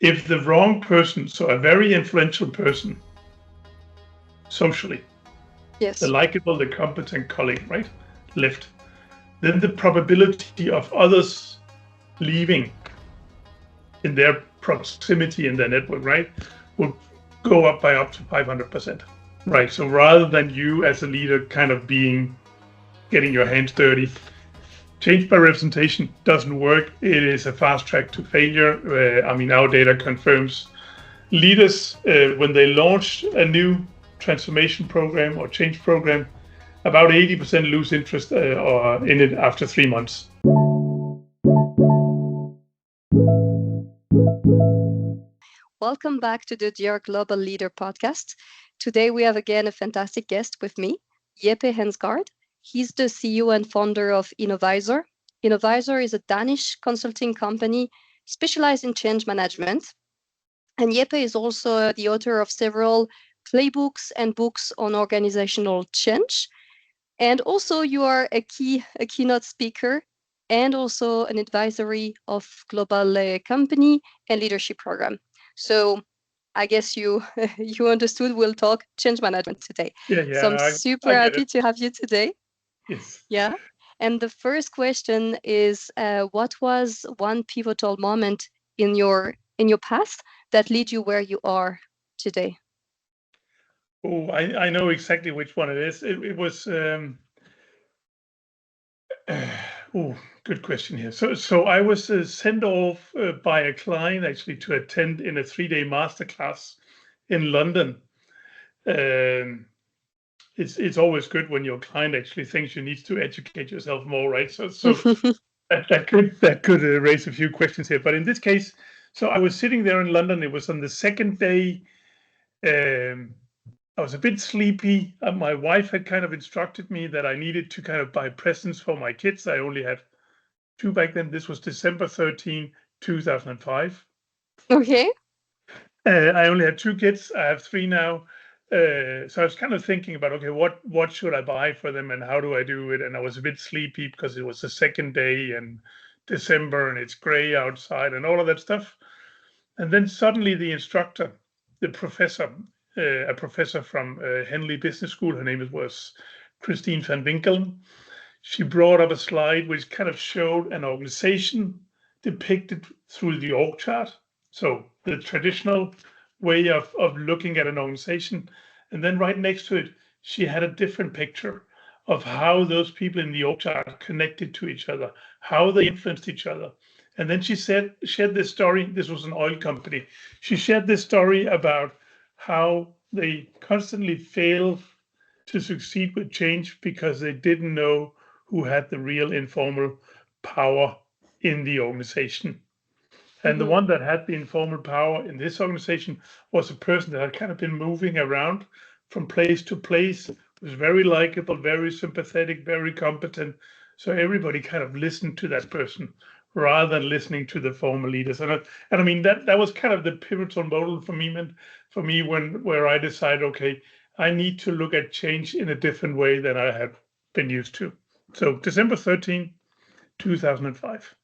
If the wrong person, so a very influential person socially, the Yes. likable, the competent colleague, right, left, then the probability of others leaving in their proximity in their network, right, will go up by up to 500%. Right. So rather than you as a leader kind of getting your hands dirty, change by representation doesn't work. It is a fast track to failure. Our data confirms leaders, when they launch a new transformation program or change program, about 80% lose interest or in it after 3 months. Welcome back to the Dear Global Leader podcast. Today we have again a fantastic guest with me, Jeppe Hensgaard. He's the CEO and founder of Innovisor. Innovisor is a Danish consulting company specialized in change management. And Jeppe is also the author of several playbooks and books on organizational change. And also you are a keynote speaker and also an advisory of global company and leadership program. So I guess you you understood we'll talk change management today. Yeah, So I'm super I get happy it. to have you today. Yes. Yeah. And the first question is, what was one pivotal moment in your past that led you where you are today? Oh, I know exactly which one it is. It was. Good question here. So I was sent off by a client actually to attend in a 3-day masterclass in London. It's always good when your client actually thinks you need to educate yourself more, right? So that could raise a few questions here. But in this case, so I was sitting there in London. It was on the second day. I was a bit sleepy. My wife had kind of instructed me that I needed to kind of buy presents for my kids. I only had 2 back then. This was December 13, 2005. Okay. I only had 2 kids. I have 3 now. So I was kind of thinking about, okay, what should I buy for them and how do I do it? And I was a bit sleepy because it was the second day in December and it's gray outside and all of that stuff. And then suddenly the instructor, the professor, a professor from Henley Business School, her name was Christine van Winkelen. She brought up a slide which kind of showed an organization depicted through the org chart. So the traditional way of looking at an organization. And then right next to it, she had a different picture of how those people in the org chart connected to each other, how they influenced each other. And then she shared this story. This was an oil company. She shared this story about how they constantly failed to succeed with change because they didn't know who had the real informal power in the organization. And the one that had the informal power in this organization was a person that had kind of been moving around from place to place, was very likable, very sympathetic, very competent. So everybody kind of listened to that person rather than listening to the former leaders. And I mean that was kind of the pivotal model for me where I decided, okay, I need to look at change in a different way than I had been used to. So December 13, 2005.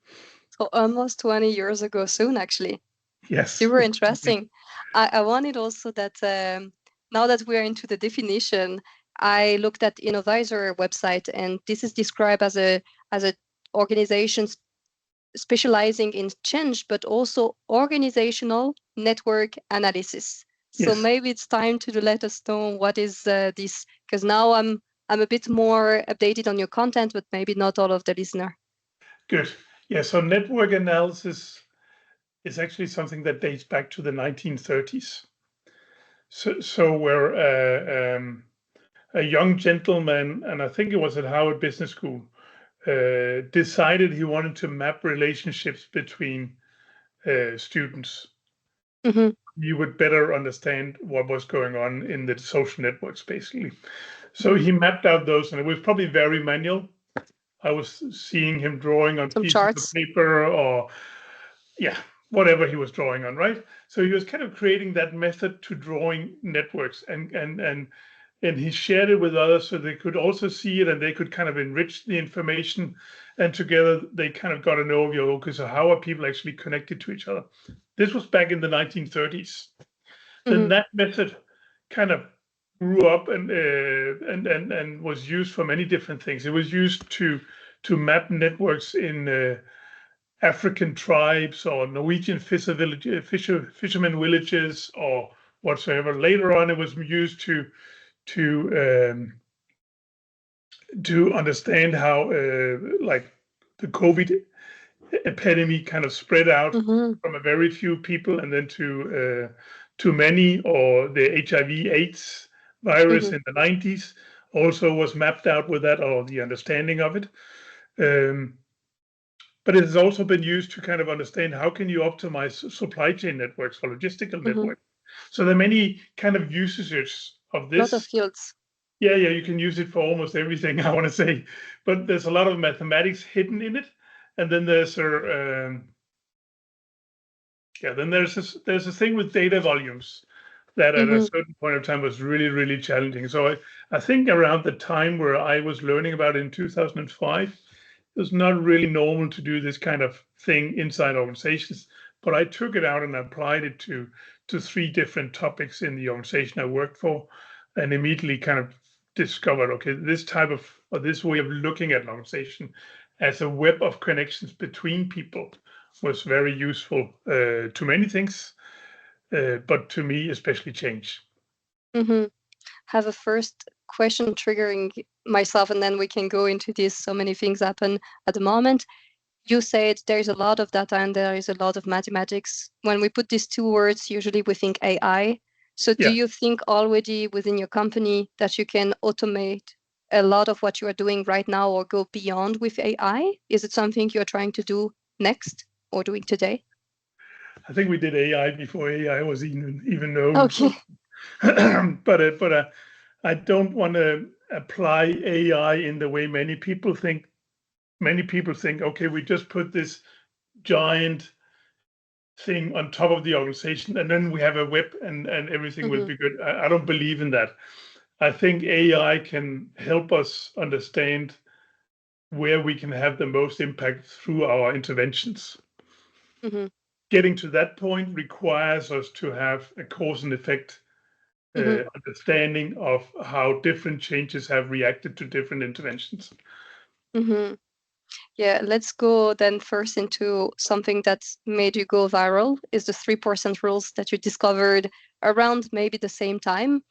So almost 20 years ago soon, actually. Yes. Super interesting. I wanted also that now that we're into the definition, I looked at Innovisor website, and this is described as a organization specializing in change, but also organizational network analysis. So Yes. maybe it's time to let us know what is this, because now I'm a bit more updated on your content, but maybe not all of the listener. Good. Yeah. So network analysis is actually something that dates back to the 1930s. So where a young gentleman, and I think it was at Harvard Business School, decided he wanted to map relationships between students. You would better understand what was going on in the social networks, basically. So he mapped out those, and it was probably very manual. I was seeing him drawing on Some pieces charts. of paper or, yeah, whatever he was drawing on, right? So he was kind of creating that method to drawing networks and and he shared it with others so they could also see it and they could kind of enrich the information. And together they kind of got an overview. Okay, so how are people actually connected to each other? This was back in the 1930s. Then that method kind of grew up and was used for many different things. It was used to map networks in African tribes or Norwegian fishermen villages or whatsoever. Later on, it was used to understand how like the COVID epidemic kind of spread out from a very few people and then to many, or the HIV/AIDS virus in the 90s also was mapped out with that, or the understanding of it. But it has also been used to kind of understand how can you optimize supply chain networks or logistical networks. So there are many kind of usages of this. A lot of fields. Yeah, you can use it for almost everything, I want to say. But there's a lot of mathematics hidden in it. And then there's a thing with data volumes that at a certain point of time was really, really challenging. So I think around the time where I was learning about it in 2005, it was not really normal to do this kind of thing inside organizations. But I took it out and applied it to 3 different topics in the organization I worked for, and immediately kind of discovered, okay, this way of looking at an organization as a web of connections between people was very useful to many things, but to me, especially change. Have a first question triggering myself, and then we can go into this. So many things happen at the moment. You said there's a lot of data and there is a lot of mathematics. When we put these 2 words, usually we think AI. So do you think already within your company that you can automate a lot of what you are doing right now or go beyond with AI? Is it something you're trying to do next or doing today? I think we did AI before AI was even known. Okay. But I don't want to apply AI in the way many people think. Many people think, okay, we just put this giant thing on top of the organization and then we have a web and everything will be good. I don't believe in that. I think AI can help us understand where we can have the most impact through our interventions. Getting to that point requires us to have a cause and effect understanding of how different changes have reacted to different interventions. Yeah, let's go then first into something that's made you go viral, is the 3% rules that you discovered around maybe the same time.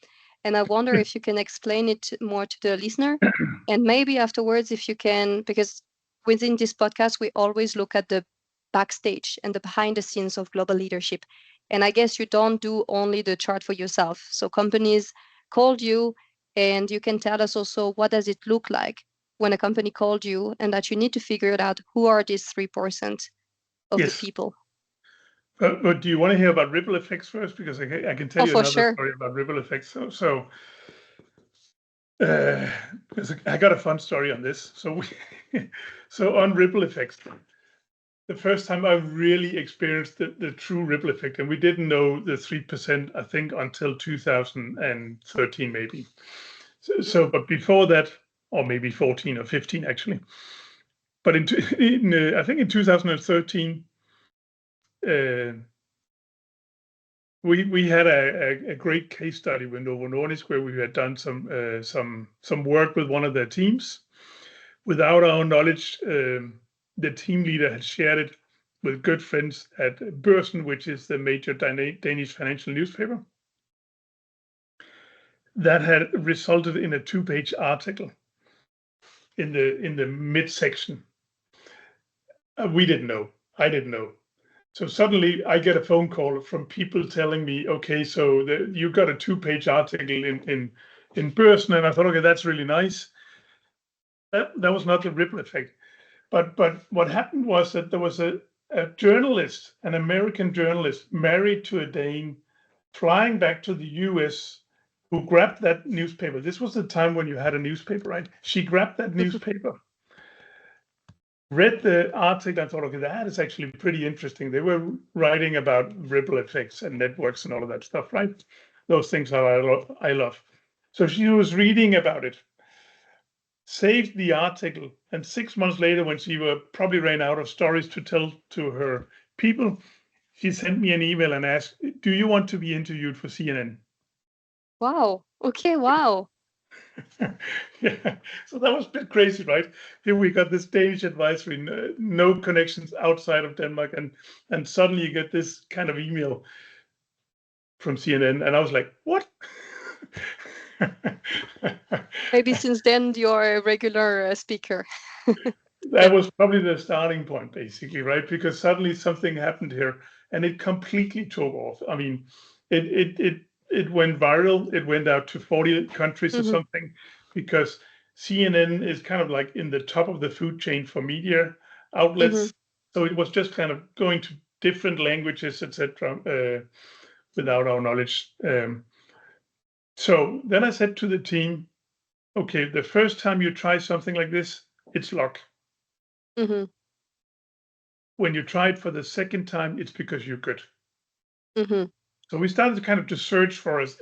And I wonder if you can explain it more to the listener. And maybe afterwards, if you can, because within this podcast, we always look at the backstage and the behind the scenes of global leadership. And I guess you don't do only the chart for yourself. So companies called you, and you can tell us also what does it look like when a company called you, and that you need to figure it out who are these 3% of the people. But do you want to hear about ripple effects first? Because I can tell you another story about ripple effects. Because I got a fun story on this. So on ripple effects, the first time I really experienced the true ripple effect, and we didn't know the 3%, I think, until 2013 maybe. But before that, or maybe 14 or 15 actually. But I think in 2013, we had a great case study with Novo Nordisk where we had done some work with one of their teams. Without our knowledge, the team leader had shared it with good friends at Børsen, which is the major Danish financial newspaper. That had resulted in a 2-page article in the midsection. We didn't know. I didn't know. So suddenly I get a phone call from people telling me, okay, so you got a 2-page article in Børsen, and I thought, okay, that's really nice. That was not the ripple effect. But what happened was that there was a journalist, an American journalist, married to a Dane, flying back to the US, who grabbed that newspaper. This was the time when you had a newspaper, right? She grabbed that newspaper, read the article, and thought, okay, that is actually pretty interesting. They were writing about ripple effects and networks and all of that stuff, right? Those things I love. So she was reading about it, saved the article, and 6 months later, when she probably ran out of stories to tell to her people, she sent me an email and asked, "Do you want to be interviewed for CNN?" Wow. Okay. Wow. Yeah, so that was a bit crazy, right? Here we got this Danish advisory, no connections outside of Denmark, and suddenly you get this kind of email from CNN, and I was like, "What?" Maybe since then you're a regular speaker. That was probably the starting point, basically, right? Because suddenly something happened here, and it completely took off. I mean, it went viral. It went out to 40 countries or something, because CNN is kind of like in the top of the food chain for media outlets. So it was just kind of going to different languages, etc., without our knowledge. So then I said to the team, "Okay, the first time you try something like this, it's luck. Mm-hmm. When you try it for the second time, it's because you're good." Mm-hmm. So we started to kind of to search for us.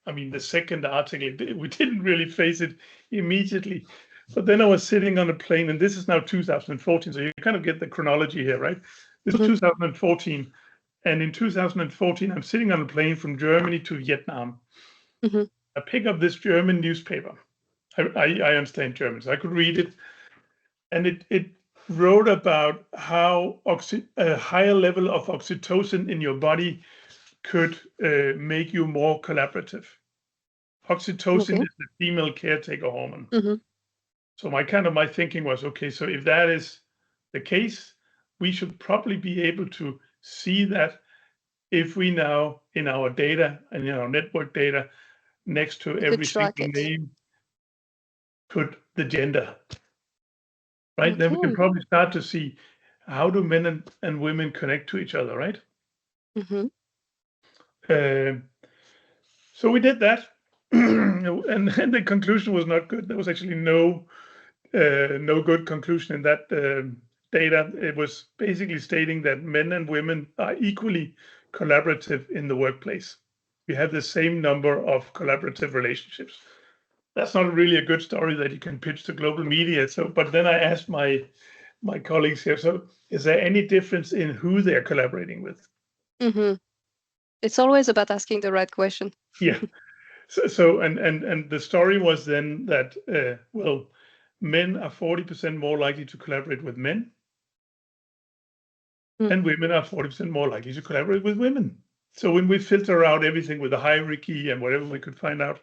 I mean, the second article, we didn't really face it immediately. But then I was sitting on a plane, and this is now 2014. So you kind of get the chronology here, right? This is 2014. And in 2014, I'm sitting on a plane from Germany to Vietnam. Mm-hmm. I pick up this German newspaper. I understand German, so I could read it. And it wrote about how a higher level of oxytocin in your body could make you more collaborative. Oxytocin Okay. is the female caretaker hormone. Mm-hmm. So my thinking was, okay, so if that is the case, we should probably be able to see that if we now in our data and in our network data next to You could every track single it. name put the gender, right? Then we can Okay. probably start to see how do men and women connect to each other, right? Mm-hmm. So we did that, and the conclusion was not good. There was actually no good conclusion in that data. It was basically stating that men and women are equally collaborative in the workplace. We have the same number of collaborative relationships. That's not really a good story that you can pitch to global media. So, but then I asked my colleagues here, so is there any difference in who they're collaborating with? Mm-hmm. It's always about asking the right question. Yeah. So and the story was then that well, men are 40% more likely to collaborate with men, Mm. and women are 40% more likely to collaborate with women. So when we filter out everything with the hierarchy and whatever we could find out,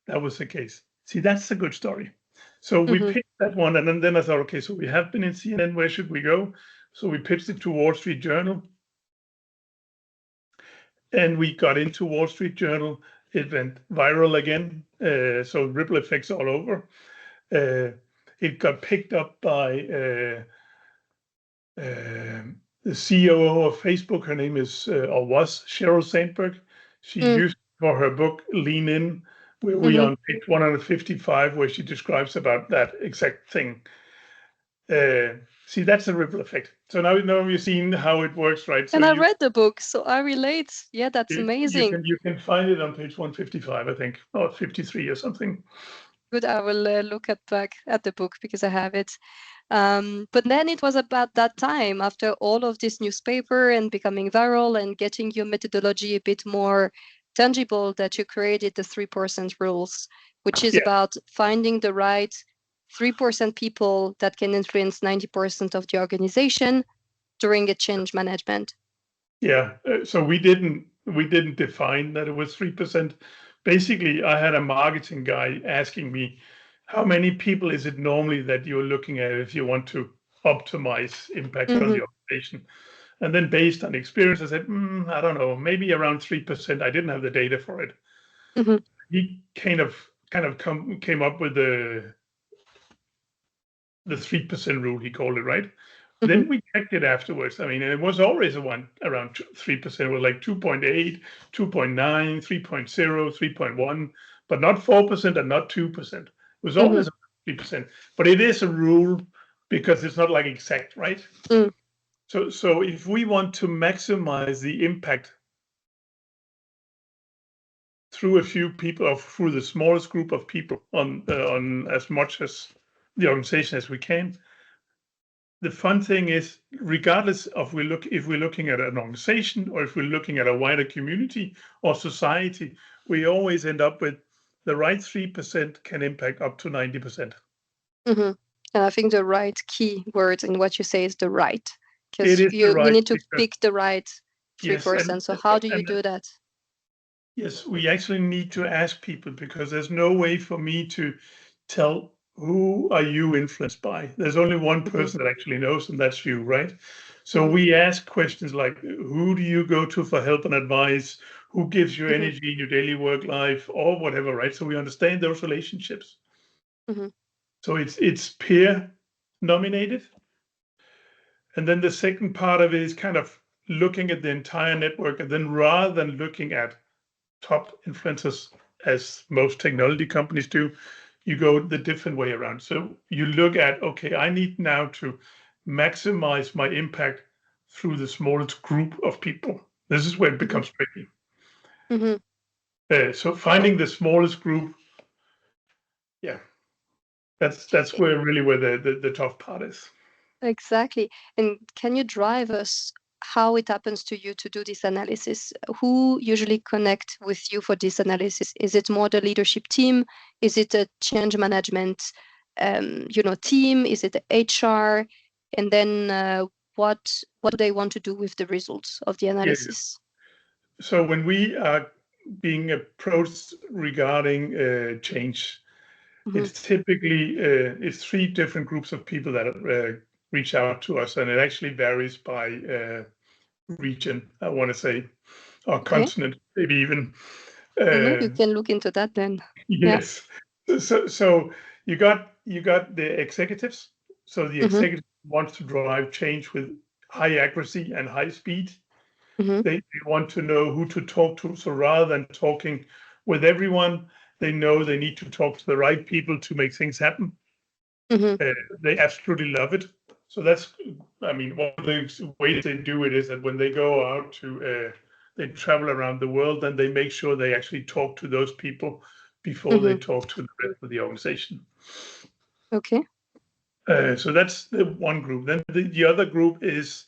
that was the case. See, that's a good story. So we Mm-hmm. picked that one, and then I thought, okay, so we have been in CNN. Where should we go? So we pitched it to Wall Street Journal, and we got into Wall Street Journal. It went viral again, so ripple effects all over. It got picked up by the COO of Facebook. Her name is or was Sheryl Sandberg. She Mm. used for her book Lean In, where we Mm-hmm. on page 155, where she describes about that exact thing. See, that's a ripple effect. So now you've seen how it works, right? So And I read the book, so I relate. Yeah, that's amazing. you can find it on page 155, I think, or 53 or something. Good. I will look back at the book because I have it. But then it was about that time after all of this newspaper and becoming viral and getting your methodology a bit more tangible that you created the 3% rules, which is Yeah, about finding the right 3% people that can influence 90% of the organization during a change management. yeah. So we didn't define that it was 3%. Basically, I had a marketing guy asking me, how many people is it normally that you're looking at if you want to optimize impact on Mm-hmm. the organization? And then based on experience, I said, I don't know, maybe around 3%. I didn't have the data for it. Mm-hmm. He came up with the 3% rule, he called it, right? Mm-hmm. Then we checked it afterwards. I mean, it was always a one around 3%. It was like 2.8, 2.9, 3.0, 3.1, but not 4% and not 2%. It was Mm-hmm. always 3%. But it is a rule because it's not like exact, right? Mm. So if we want to maximize the impact through a few people, or through the smallest group of people, on as much as the organization as we can. The fun thing is, regardless of if we're looking at an organization or if we're looking at a wider community or society, we always end up with the right 3% can impact up to 90%. And I think the right key word in what you say is the right, It because is the we right need to because pick the right 3%. yes, So how do you do that? yes, we actually need to ask people, because there's no way for me to tell who are you influenced by. There's only one person that actually knows, and that's you, right? So we ask questions like, who do you go to for help and advice? Who gives you energy in your daily work life, or whatever, right? So we understand those relationships. So it's peer nominated. And then the second part of it is kind of looking at the entire network, and then rather than looking at top influencers, as most technology companies do, you go the different way around. So you look at, okay, I need now to maximize my impact through the smallest group of people. This is where it becomes tricky. So finding the smallest group, yeah, that's where the tough part is. Exactly. And can you drive us how it happens to you to do this analysis? Who usually connect with you for this analysis? Is it more the leadership team? Is it a change management, team? Is it the HR? And then what do they want to do with the results of the analysis? So when we are being approached regarding change, it's typically it's 3 different groups of people that reach out to us, and it actually varies by region, I want to say, or continent, maybe even. You can look into that then. Yes. So you got the executives. So the executive wants to drive change with high accuracy and high speed. They want to know who to talk to. So rather than talking with everyone, they know they need to talk to the right people to make things happen. They absolutely love it. So that's, I mean, one of the ways they do it is that when they go out they travel around the world, and they make sure they actually talk to those people before they talk to the rest of the organization. Okay. So that's the one group. Then the other group is,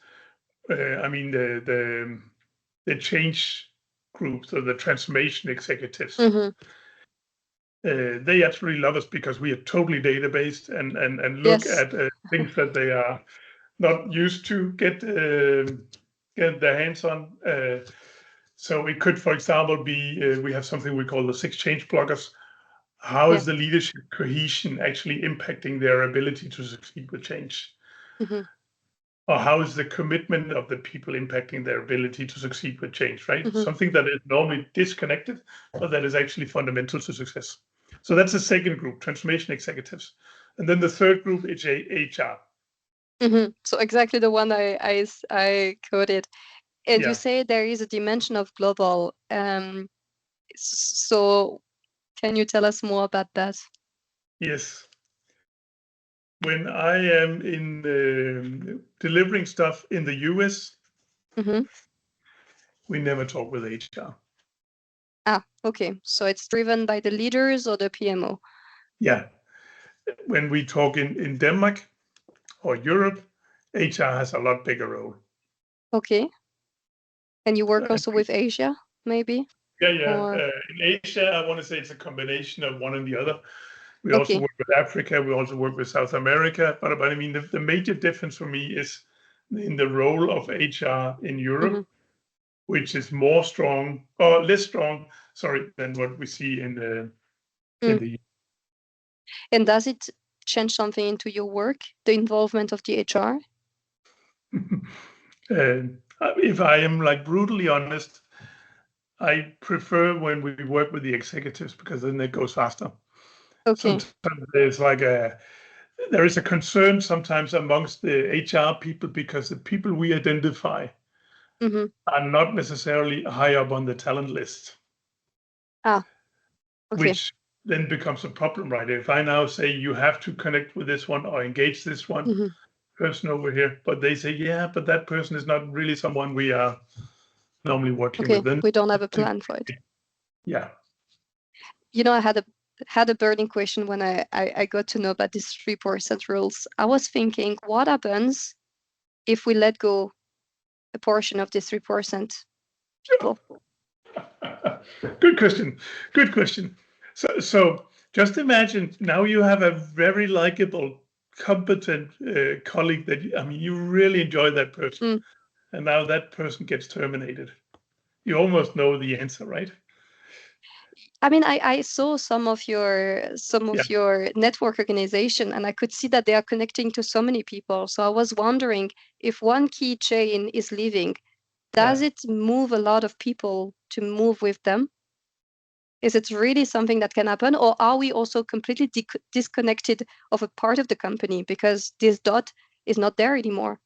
the change group, so the transformation executives. They absolutely love us because we are totally data-based and look at things that they are not used to get their hands on. So it could, for example, be we have something we call the 6 change blockers. How is the leadership cohesion actually impacting their ability to succeed with change? Or how is the commitment of the people impacting their ability to succeed with change, right? Something that is normally disconnected, but that is actually fundamental to success. So that's the second group, transformation executives. And then the third group is HR. So exactly the one I coded. And you say there is a dimension of global. So can you tell us more about that? Yes. When I am in delivering stuff in the US, we never talk with HR. Okay. So it's driven by the leaders or the PMO? Yeah. When we talk in Denmark or Europe, HR has a lot bigger role. Okay. And you work also with Asia, maybe? Yeah. In Asia, I want to say it's a combination of one and the other. We also work with Africa. We also work with South America. But I mean, the major difference for me is in the role of HR in Europe, which is less strong, than what we see in the. And does it change something into your work, the involvement of the HR? If I am brutally honest, I prefer when we work with the executives, because then it goes faster. Okay. Sometimes there is a concern sometimes amongst the HR people, because the people we identify are not necessarily high up on the talent list. Okay. Which then becomes a problem, right? If I now say you have to connect with this one or engage this one person over here, but they say, yeah, but that person is not really someone we are normally working with. Then we don't have a plan for it. Yeah. I had a burning question when I got to know about these 3% rules. I was thinking, what happens if we let go a portion of this 3% people? Good question. Good question. So just imagine now you have a very likable, competent colleague that you really enjoy that person, and now that person gets terminated. You almost know the answer, right? I saw some of your network organization, and I could see that they are connecting to so many people. So I was wondering, if one key chain is leaving, does it move a lot of people to move with them? Is it really something that can happen, or are we also completely disconnected of a part of the company because this dot is not there anymore?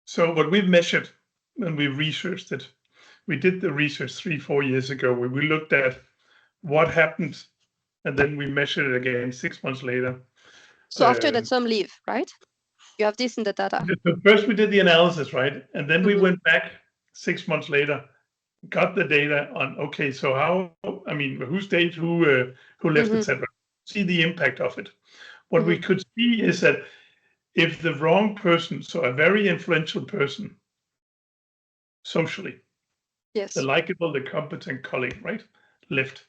So what we've measured when we researched it, we did the research 3-4 years ago where we looked at what happened, and then we measured it again 6 months later. So after that, some leave, right? You have this in the data. So first we did the analysis, right? And then we went back 6 months later, got the data on, okay, so who stayed, who left, etc. See the impact of it. What we could see is that if the wrong person, so a very influential person, socially, Yes. the likable, the competent colleague, right, left,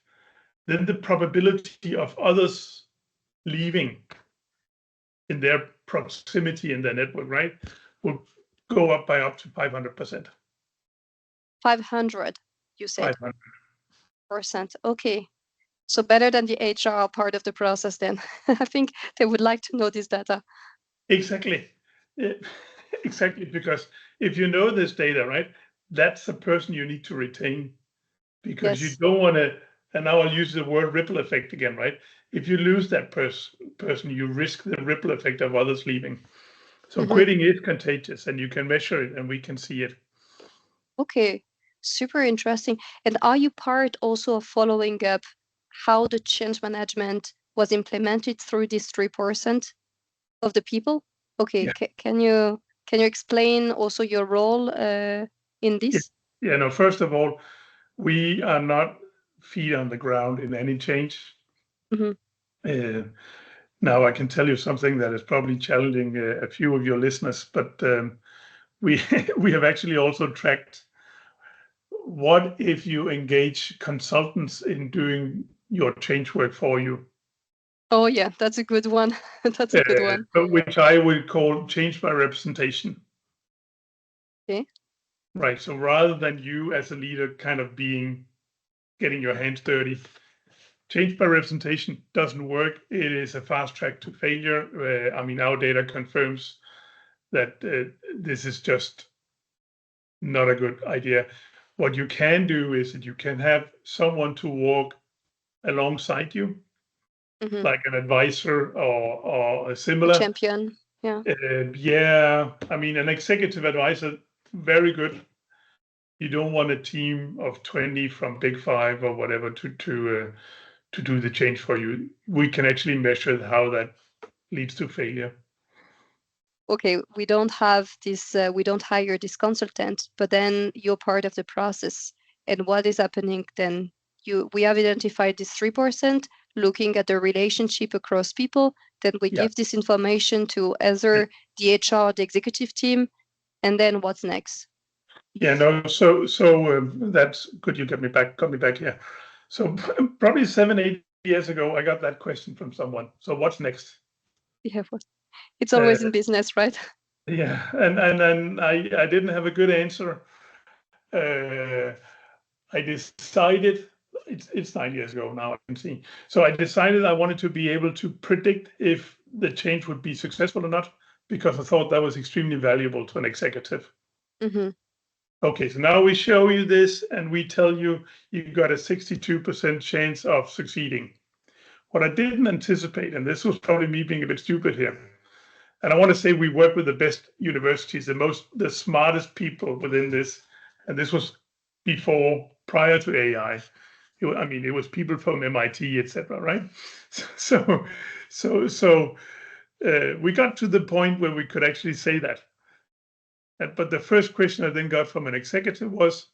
then the probability of others leaving in their proximity in their network, right, will go up by up to 500%. 500, you said. 500%. Okay. So better than the HR part of the process then. I think they would like to know this data. Exactly. Exactly, because if you know this data, right, that's the person you need to retain, because you don't want to, and now I'll use the word ripple effect again, right? If you lose that person, you risk the ripple effect of others leaving. So quitting is contagious, and you can measure it, and we can see it. Okay, super interesting. And are you part also of following up how the change management was implemented through this 3% of the people? Okay, can you explain also your role in this? Yeah, no, first of all, we are not feet on the ground in any change. Now I can tell you something that is probably challenging a few of your listeners, but we we have actually also tracked what if you engage consultants in doing your change work for you. Oh yeah, that's a good one. That's a good one. Which I would call change by representation. Okay. Right. So rather than you as a leader kind of getting your hands dirty, change by representation doesn't work. It is a fast track to failure. Our data confirms that this is just not a good idea. What you can do is that you can have someone to walk alongside you, like an advisor or a similar. A champion. Yeah. An executive advisor, very good. You don't want a team of 20 from Big Five or whatever to do the change for you. We can actually measure how that leads to failure. Okay, we don't have this, we don't hire this consultant, but then you're part of the process. And what is happening then? We have identified this 3%, looking at the relationship across people. Then we give this information to either the HR, the executive team, and then what's next? Yeah, no. So that's good. You got me back here. So probably 7-8 years ago, I got that question from someone. So what's next? Yeah, it's always in business, right? Yeah, and I didn't have a good answer. I decided it's 9 years ago now. I can see. So I decided I wanted to be able to predict if the change would be successful or not, because I thought that was extremely valuable to an executive. Okay, so now we show you this and we tell you got a 62% chance of succeeding. What I didn't anticipate, and this was probably me being a bit stupid here, and I want to say we work with the best universities, the smartest people within this, and this was prior to AI. It was people from MIT, etc. Right? So we got to the point where we could actually say that. But the first question I then got from an executive was,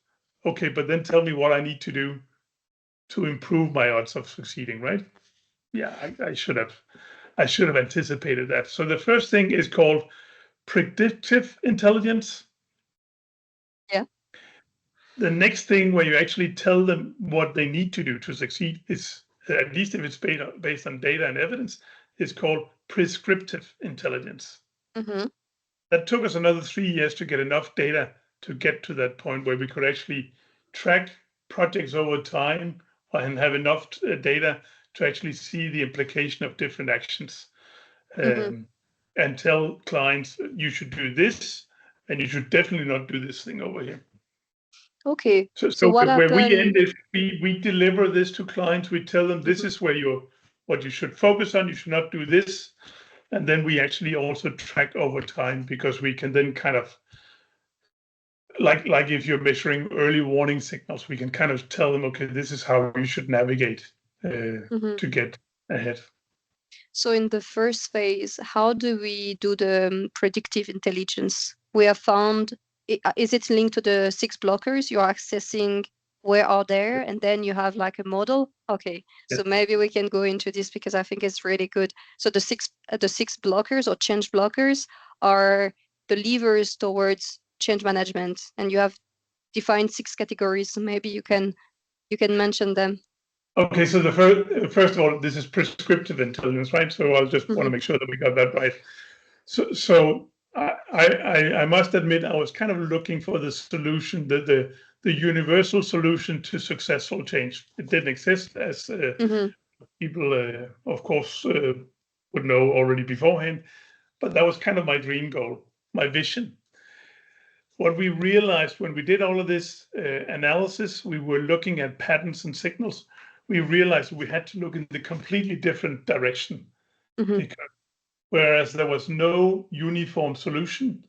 okay, but then tell me what I need to do to improve my odds of succeeding, right? Yeah, I should have anticipated that. So the first thing is called predictive intelligence. Yeah. The next thing where you actually tell them what they need to do to succeed is, at least if it's based on data and evidence, is called prescriptive intelligence. Mm-hmm. That took us another 3 years to get enough data to get to that point where we could actually track projects over time and have enough data to actually see the implication of different actions. And tell clients, you should do this, and you should definitely not do this thing over here. Okay. So what where we happened? end is we deliver this to clients. We tell them this is where what you should focus on. You should not do this, and then we actually also track over time, because we can then kind of like if you're measuring early warning signals, we can kind of tell them, okay, this is how you should navigate to get ahead. So in the first phase, how do we do the predictive intelligence? We have found, is it linked to the 6 blockers? You're accessing where are there, and then you have like a model. Okay, so maybe we can go into this because I think it's really good. So the six blockers or change blockers are the levers towards change management, and you have defined 6 categories. So maybe you can mention them. Okay, so the first of all, this is prescriptive intelligence, right? So I'll just want to make sure that we got that right. So I must admit, I was kind of looking for the solution, the universal solution to successful change. It didn't exist, as people, of course, would know already beforehand. But that was kind of my dream goal, my vision. What we realized when we did all of this analysis, we were looking at patterns and signals. We realized we had to look in the completely different direction, because whereas there was no uniform solution,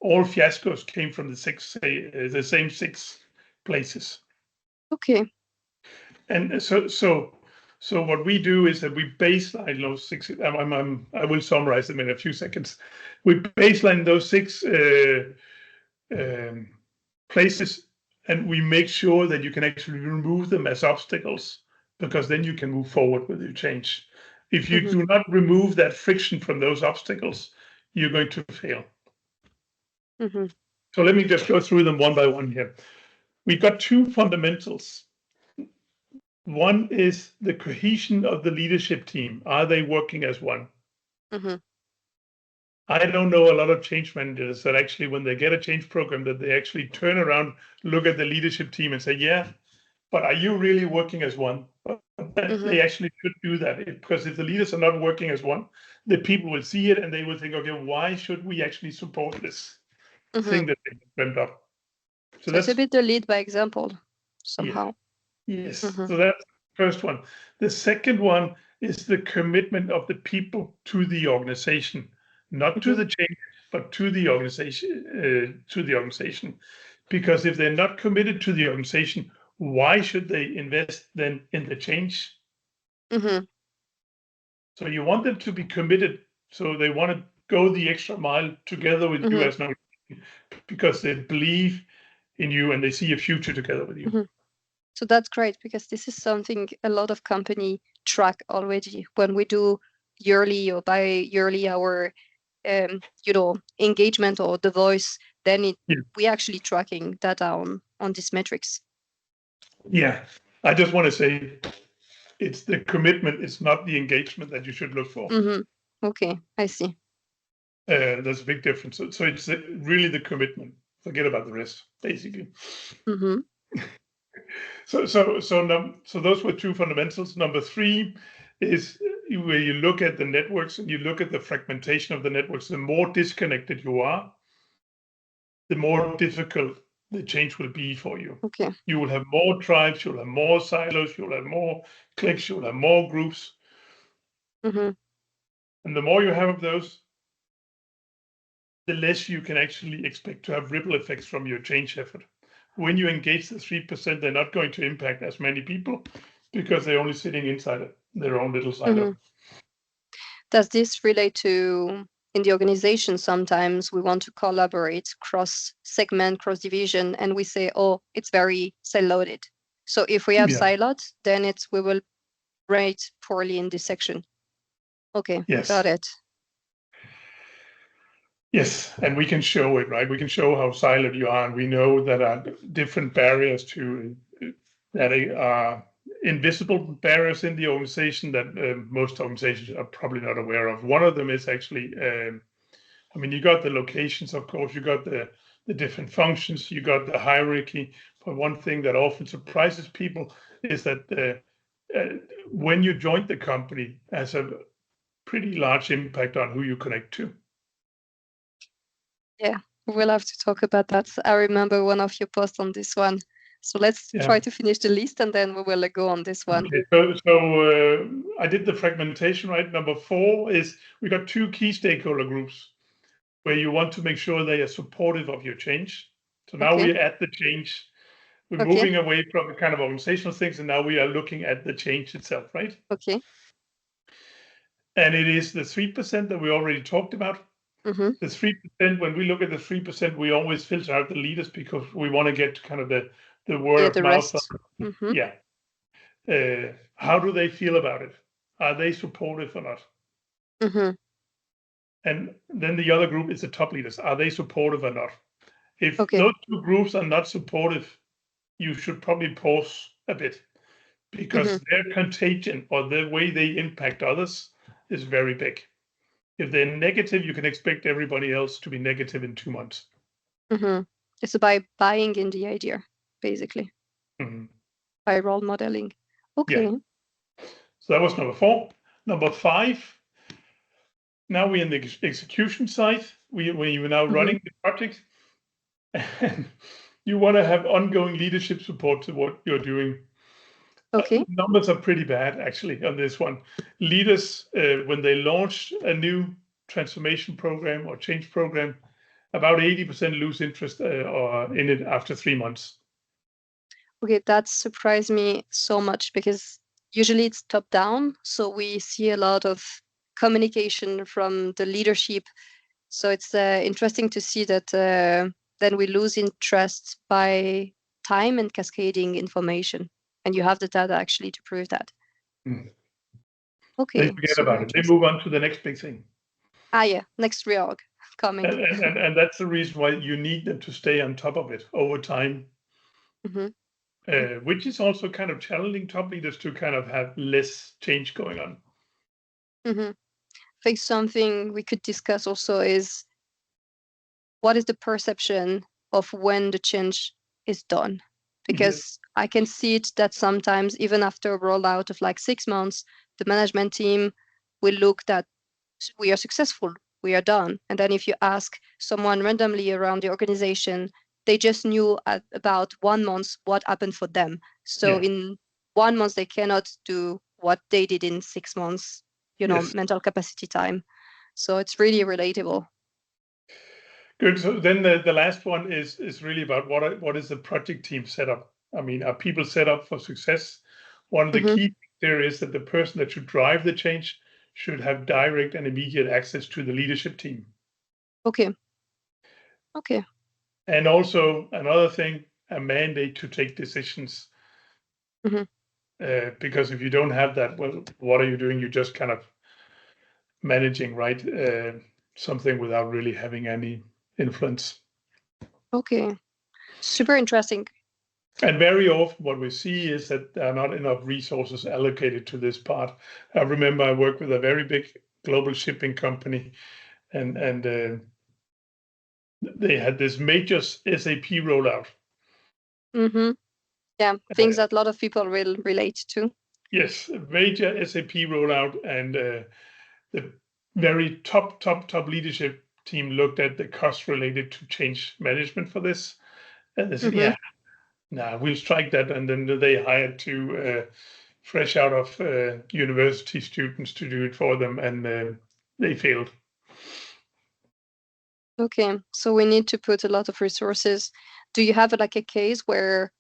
all fiascos came from the same 6 places. Okay. And so what we do is that we baseline those 6. I will summarize them in a few seconds. We baseline those 6 places, and we make sure that you can actually remove them as obstacles, because then you can move forward with your change. If you do not remove that friction from those obstacles, you're going to fail. So let me just go through them one by one here. We've got 2 fundamentals. One is the cohesion of the leadership team. Are they working as one? I don't know a lot of change managers that actually, when they get a change program, that they actually turn around, look at the leadership team and say, yeah, but are you really working as one? They actually should do that, because if the leaders are not working as one, the people will see it and they will think, okay, why should we actually support this thing that they dreamt up? So that's a bit the lead by example somehow. Yes. So that's the first one. The second one is the commitment of the people to the organization, not to the change, but to the organization. Because if they're not committed to the organization, why should they invest then in the change? So you want them to be committed, so they want to go the extra mile together with you as an organization, because they believe in you and they see a future together with you. So that's great, because this is something a lot of company track already. When we do yearly or bi-yearly our engagement or the voice, then we actually tracking data on these metrics. Yeah, I just want to say it's the commitment, it's not the engagement that you should look for. Okay, I see. There's a big difference. So it's really the commitment. Forget about the rest, basically. So those were 2 fundamentals. Number 3 is where you look at the networks and you look at the fragmentation of the networks. The more disconnected you are, the more difficult the change will be for you. Okay. You will have more tribes, you'll have more silos, you'll have more cliques, you'll have more groups. And the more you have of those, the less you can actually expect to have ripple effects from your change effort. When you engage the 3%, they're not going to impact as many people, because they're only sitting inside their own little silo. Does this relate to, in the organization, sometimes we want to collaborate cross segment, cross division, and we say, oh, it's very siloed. So if we have Yeah. siloed, then we will rate poorly in this section. Okay, Yes. got it. Yes, and we can show it, right? We can show how siloed you are, and we know that are different barriers to that are invisible barriers in the organization that most organizations are probably not aware of. One of them is actually, I mean, you got the locations, of course, you got the different functions, you got the hierarchy. But one thing that often surprises people is that when you join the company, has a pretty large impact on who you connect to. Yeah, we'll have to talk about that. I remember one of your posts on this one. So let's try to finish the list and then we will go on this one. Okay, so I did the fragmentation, right? Number 4 is we got 2 key stakeholder groups where you want to make sure they are supportive of your change. So now we're at the change. We're moving away from the kind of organizational things, and now we are looking at the change itself, right? Okay. And it is the 3% that we already talked about. Mm-hmm. The 3%, when we look at the 3%, we always filter out the leaders because we want to get kind of the word of mouth. Mm-hmm. Yeah. How do they feel about it? Are they supportive or not? Mm-hmm. And then the other group is the top leaders. Are they supportive or not? If those 2 groups are not supportive, you should probably pause a bit because their contagion or the way they impact others is very big. If they're negative, you can expect everybody else to be negative in 2 months. Mm-hmm. It's by buying in the idea, basically. Mm-hmm. By role modeling. Okay. Yeah. So that was number 4. Number 5. Now we're in the execution side. We're now running the project. And you want to have ongoing leadership support to what you're doing. Okay. Numbers are pretty bad, actually, on this one. Leaders, when they launch a new transformation program or change program, about 80% lose interest in it after 3 months. Okay, that surprised me so much because usually it's top down. So we see a lot of communication from the leadership. So it's interesting to see that then we lose interest by time and cascading information. And you have the data actually to prove that. Okay. They forget about it. They move on to the next big thing. Yeah, next reorg coming. And that's the reason why you need them to stay on top of it over time. Which is also kind of challenging top leaders to kind of have less change going on. I think something we could discuss also is what is the perception of when the change is done? Because I can see it that sometimes even after a rollout of like 6 months, the management team will look that we are successful, we are done. And then if you ask someone randomly around the organization, they just knew about 1 month what happened for them. So in 1 month, they cannot do what they did in 6 months, mental capacity time. So it's really relatable. Good. So then the last one is really about what is the project team setup? I mean, are people set up for success? One of the key things there is that the person that should drive the change should have direct and immediate access to the leadership team. Okay. And also another thing, a mandate to take decisions. Because if you don't have that, well, what are you doing? You're just kind of managing, right? Something without really having any influence. Okay. Super interesting. And very often what we see is that there are not enough resources allocated to this part. I remember I worked with a very big global shipping company and they had this major SAP rollout. Yeah, things that a lot of people will relate to. Yes, a major SAP rollout, and the very top leadership team looked at the cost related to change management for this, and they said, we'll strike that. And then they hired 2 fresh out of university students to do it for them, and they failed. Okay, so we need to put a lot of resources. Do you have like a case where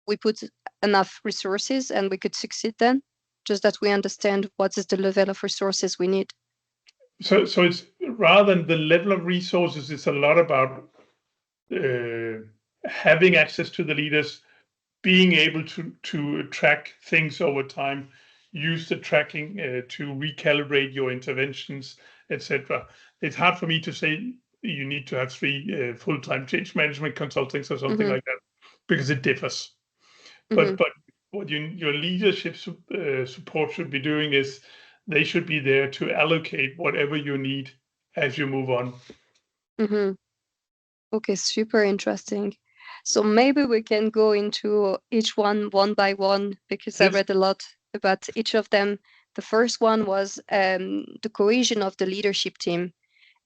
we put enough resources and we could succeed then? Just that we understand what is the level of resources we need. So it's rather than the level of resources, it's a lot about having access to the leaders, being able to track things over time, use the tracking to recalibrate your interventions, etc. It's hard for me to say you need to have 3 full-time change management consultants or something like that, because it differs. But what your leadership support should be doing is they should be there to allocate whatever you need as you move on. Okay, super interesting. So maybe we can go into each one by one, because I Yes. read a lot about each of them. The first one was the cohesion of the leadership team.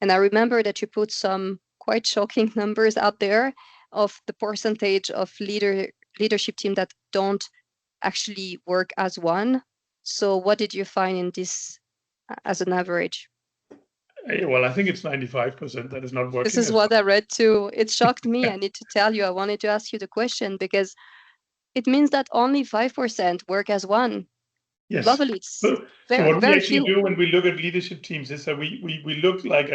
And I remember that you put some quite shocking numbers out there of the percentage of leadership team that don't actually work as one. So what did you find in this as an average? Well, I think it's 95% that is not working. This is what I read too. It shocked me. I need to tell you, I wanted to ask you the question because it means that only 5% work as one. Yes. Globally, it's So very, what we very actually few. do when we look at leadership teams is that we look like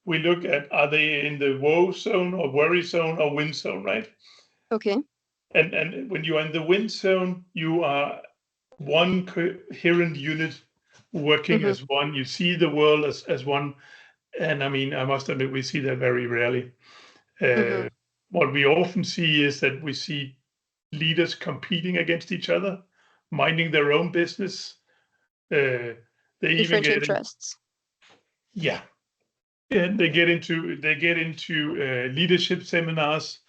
we look at, are they in the woe zone or worry zone or win zone, right? Okay. And when you are in the win zone, you are one coherent unit working as one. You see the world as one. And I mean, I must admit, we see that very rarely. What we often see is that we see leaders competing against each other, minding their own business. They even Different get interests. and they get into leadership seminars.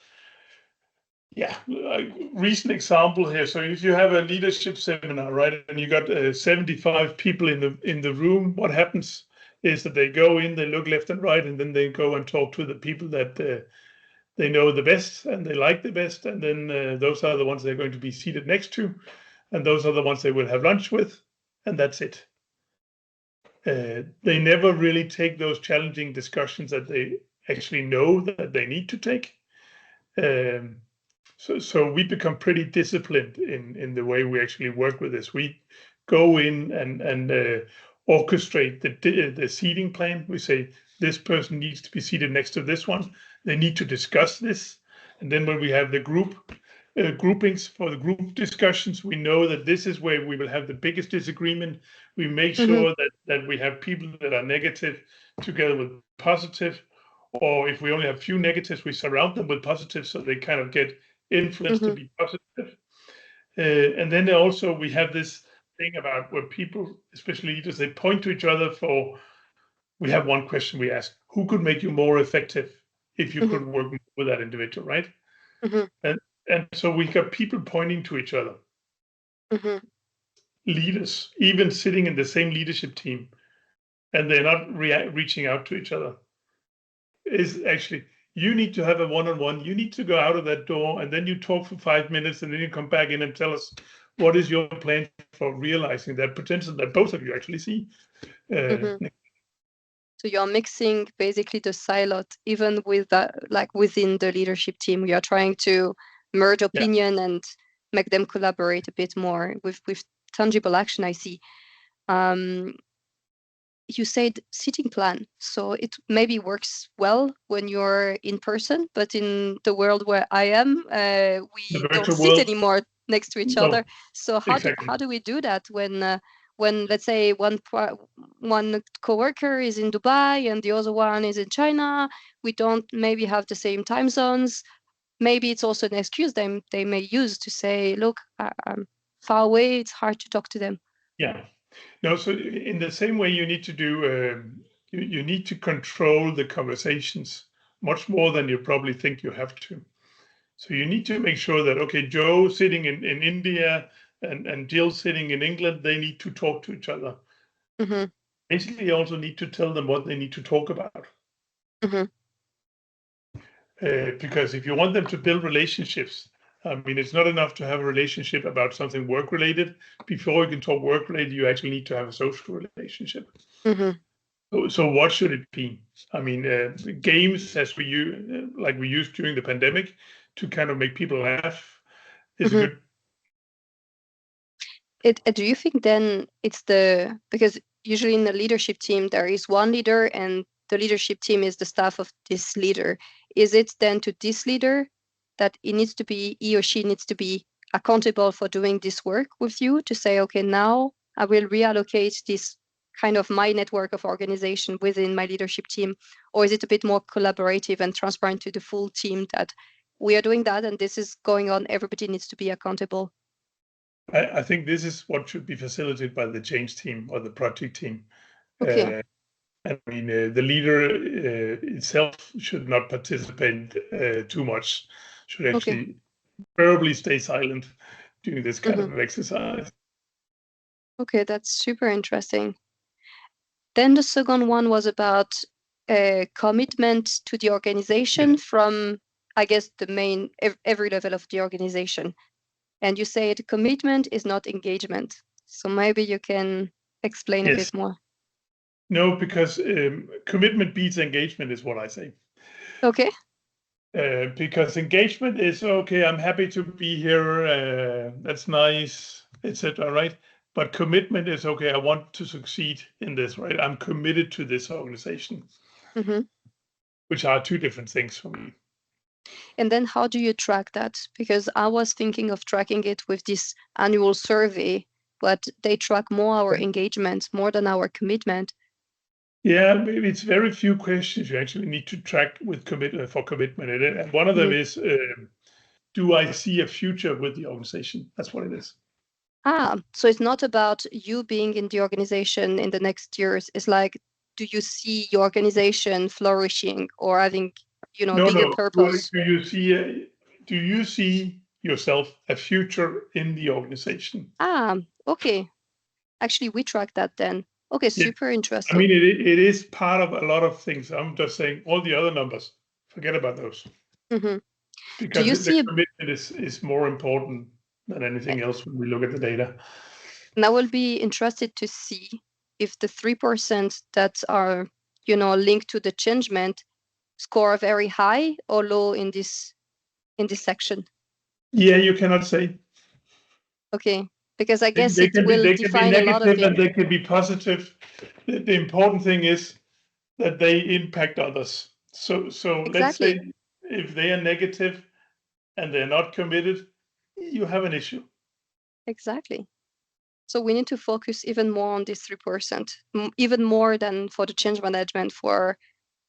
Recent example here. So if you have a leadership seminar, right, and you got 75 people in the room, what happens is that they go in, they look left and right, and then they go and talk to the people that they know the best and they like the best, and then those are the ones they're going to be seated next to, and those are the ones they will have lunch with, and that's it. They never really take those challenging discussions that they actually know that they need to take. So we become pretty disciplined in the way we actually work with this. We go in and orchestrate the seating plan. We say this person needs to be seated next to this one. They need to discuss this. And then when we have the groupings for the group discussions, we know that this is where we will have the biggest disagreement. We make sure that we have people that are negative together with positive, or if we only have few negatives, we surround them with positives so they kind of get influenced to be positive. And then also we have this thing about where people, especially leaders, they point to each other for, we have one question we ask, who could make you more effective if you could work with that individual, right? And so we got people pointing to each other. Leaders, even sitting in the same leadership team, and they're not reaching out to each other. Is actually, you need to have a one-on-one. You need to go out of that door, and then you talk for 5 minutes, and then you come back in and tell us what is your plan for realizing that potential that both of you actually see. So you're mixing basically the silot, even with that, like within the leadership team. You're trying to merge opinion and make them collaborate a bit more with tangible action. I see. You said sitting plan, so it maybe works well when you're in person, but in the world where I am, we don't sit anymore next to each other. So how do we do that when let's say one coworker is in Dubai and the other one is in China? We don't maybe have the same time zones. Maybe it's also an excuse they may use to say, look, I'm far away, it's hard to talk to them. Yeah. No, so in the same way, you need to do, you need to control the conversations much more than you probably think you have to. So you need to make sure that, okay, Joe sitting in India and Jill sitting in England, they need to talk to each other. Basically, you also need to tell them what they need to talk about. Because if you want them to build relationships, I mean, it's not enough to have a relationship about something work-related. Before you can talk work-related, you actually need to have a social relationship. So what should it be? I mean, games as we used during the pandemic to kind of make people laugh is good. Do you think then it's because usually in the leadership team there is one leader and the leadership team is the staff of this leader. Is it then to this leader that he or she needs to be accountable for doing this work with you to say, okay, now I will reallocate this kind of my network of organization within my leadership team? Or is it a bit more collaborative and transparent to the full team that we are doing that and this is going on, everybody needs to be accountable? I think this is what should be facilitated by the change team or the project team. Okay. I mean, the leader itself should not participate too much, should actually preferably stay silent during this kind of exercise. Okay, that's super interesting. Then the second one was about commitment to the organization from, I guess, the main, every level of the organization. And you said commitment is not engagement. So maybe you can explain a bit more. No, because commitment beats engagement is what I say. Okay. Because engagement is, okay, I'm happy to be here, that's nice, etc., right? But commitment is, okay, I want to succeed in this, right? I'm committed to this organization, which are two different things for me. And then how do you track that? Because I was thinking of tracking it with this annual survey, but they track more our engagement, more than our commitment. Yeah, maybe it's very few questions you actually need to track with commitment. And one of them is, do I see a future with the organization? That's what it is. So it's not about you being in the organization in the next years. It's like, do you see your organization flourishing or having, bigger purpose? Do you see yourself a future in the organization? Okay. Actually, we track that then. Okay, super interesting. I mean, it is part of a lot of things. I'm just saying all the other numbers, forget about those. Because the commitment is more important than anything else when we look at the data. And I will be interested to see if the 3% that are, linked to the changement score very high or low in this section. Yeah, you cannot say. Okay, because I guess it will define a lot of things. And they can be positive. The important thing is that they impact others. So let's say if they are negative and they're not committed, you have an issue. Exactly. So we need to focus even more on this 3%, even more than for the change management, for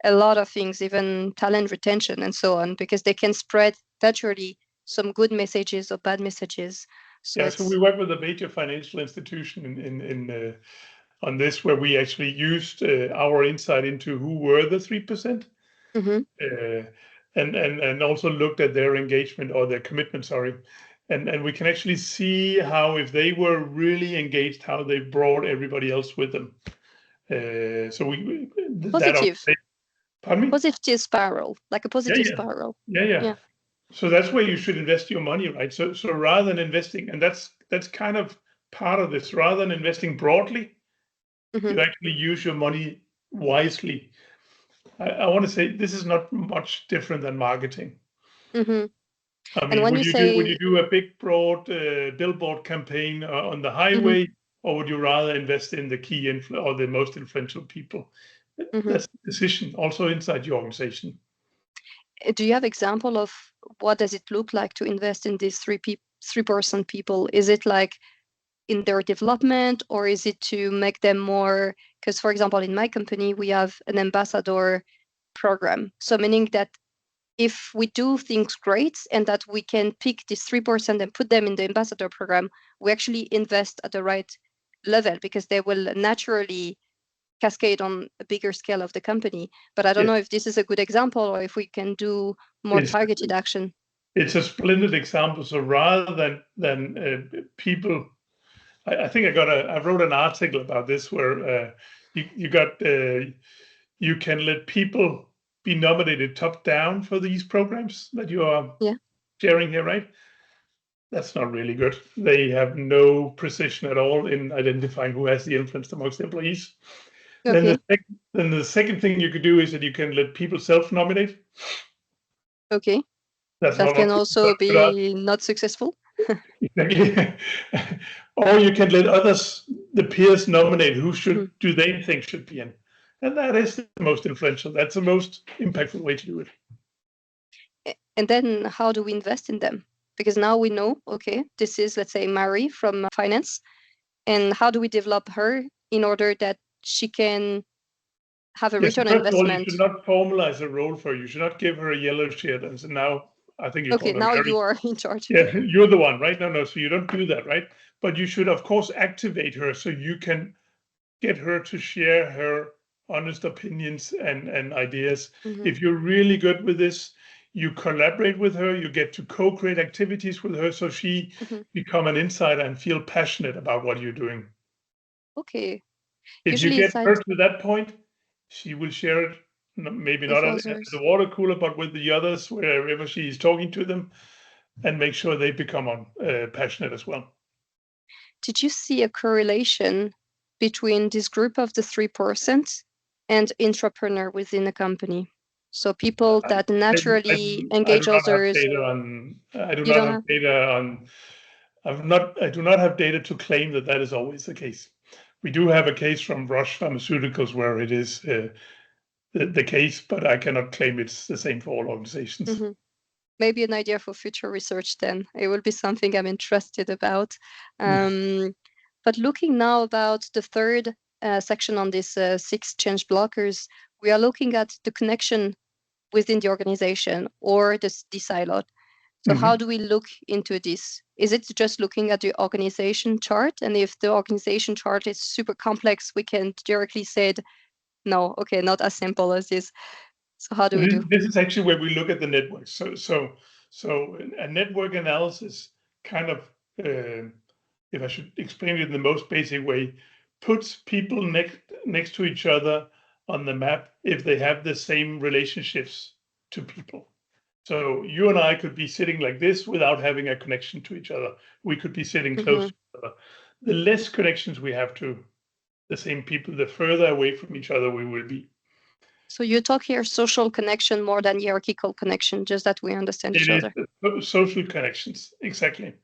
a lot of things, even talent retention and so on, because they can spread naturally some good messages or bad messages. So we work with a major financial institution in on this, where we actually used our insight into who were the 3%, and also looked at their engagement or their commitment. Sorry, and we can actually see how, if they were really engaged, how they brought everybody else with them. So we positive. Pardon me? Positive spiral, like a positive spiral. Yeah. So that's where you should invest your money, right? So rather than investing, and that's kind of part of this, rather than investing broadly, you actually use your money wisely. I want to say this is not much different than marketing. I mean, would you do a big, broad billboard campaign on the highway, or would you rather invest in the key or the most influential people? That's the decision, also inside your organization. Do you have example of what does it look like to invest in these 3% people? Is it like in their development, or is it to make them more? Because, for example, in my company, we have an ambassador program. So meaning that if we do things great and that we can pick these 3% and put them in the ambassador program, we actually invest at the right level, because they will naturally cascade on a bigger scale of the company. But I don't know if this is a good example, or if we can do more targeted action. It's a splendid example. So rather than people, I think I wrote an article about this, where you can let people be nominated top down for these programs that you are sharing here, right? That's not really good. They have no precision at all in identifying who has the influence amongst the employees. Then the second thing you could do is that you can let people self-nominate. Okay. That can also be not successful. Exactly. Or you can let others, the peers, nominate who do they think should be in. And that is the most influential. That's the most impactful way to do it. And then how do we invest in them? Because now we know, okay, this is, let's say, Mary from finance. And how do we develop her in order that she can have a Yes, return on first of all, you investment? should not formalize a role for you. You should not give her a yellow shirt and say, now I think you Okay, call her now Mary. you are in charge. Yeah, you're the one, right? No, so you don't do that, right? But you should, of course, activate her so you can get her to share her honest opinions and ideas. Mhm. If you're really good with this, you collaborate with her, you get to co-create activities with her so she Mhm. become an insider and feel passionate about what you're doing. Okay. If you Usually get it's like her to that point, she will share it, maybe with not at others. the water cooler, but with the others, wherever she's talking to them, and make sure they become passionate as well. Did you see a correlation between this group of the 3% and entrepreneur within a company? So people that naturally I do engage not have others, data on. I do you not don't have know? data on. I do not have data to claim that that is always the case. We do have a case from Roche Pharmaceuticals where it is the case, but I cannot claim it's the same for all organizations. Mhm. Maybe an idea for future research then. It will be something I'm interested about. But looking now about the third section on this 6 change blockers, we are looking at the connection within the organization or the siloed. So how do we look into this? Is it just looking at the organization chart? And if the organization chart is super complex, we can directly say, no, okay, not as simple as this. So how do we do? This is actually where we look at the network. So a network analysis kind of, if I should explain it in the most basic way, puts people next to each other on the map if they have the same relationships to people. So you and I could be sitting like this without having a connection to each other. We could be sitting close to each other. The less connections we have to the same people, the further away from each other we will be. So you talk here social connection more than hierarchical connection, just that we understand each It other. is social connections, exactly.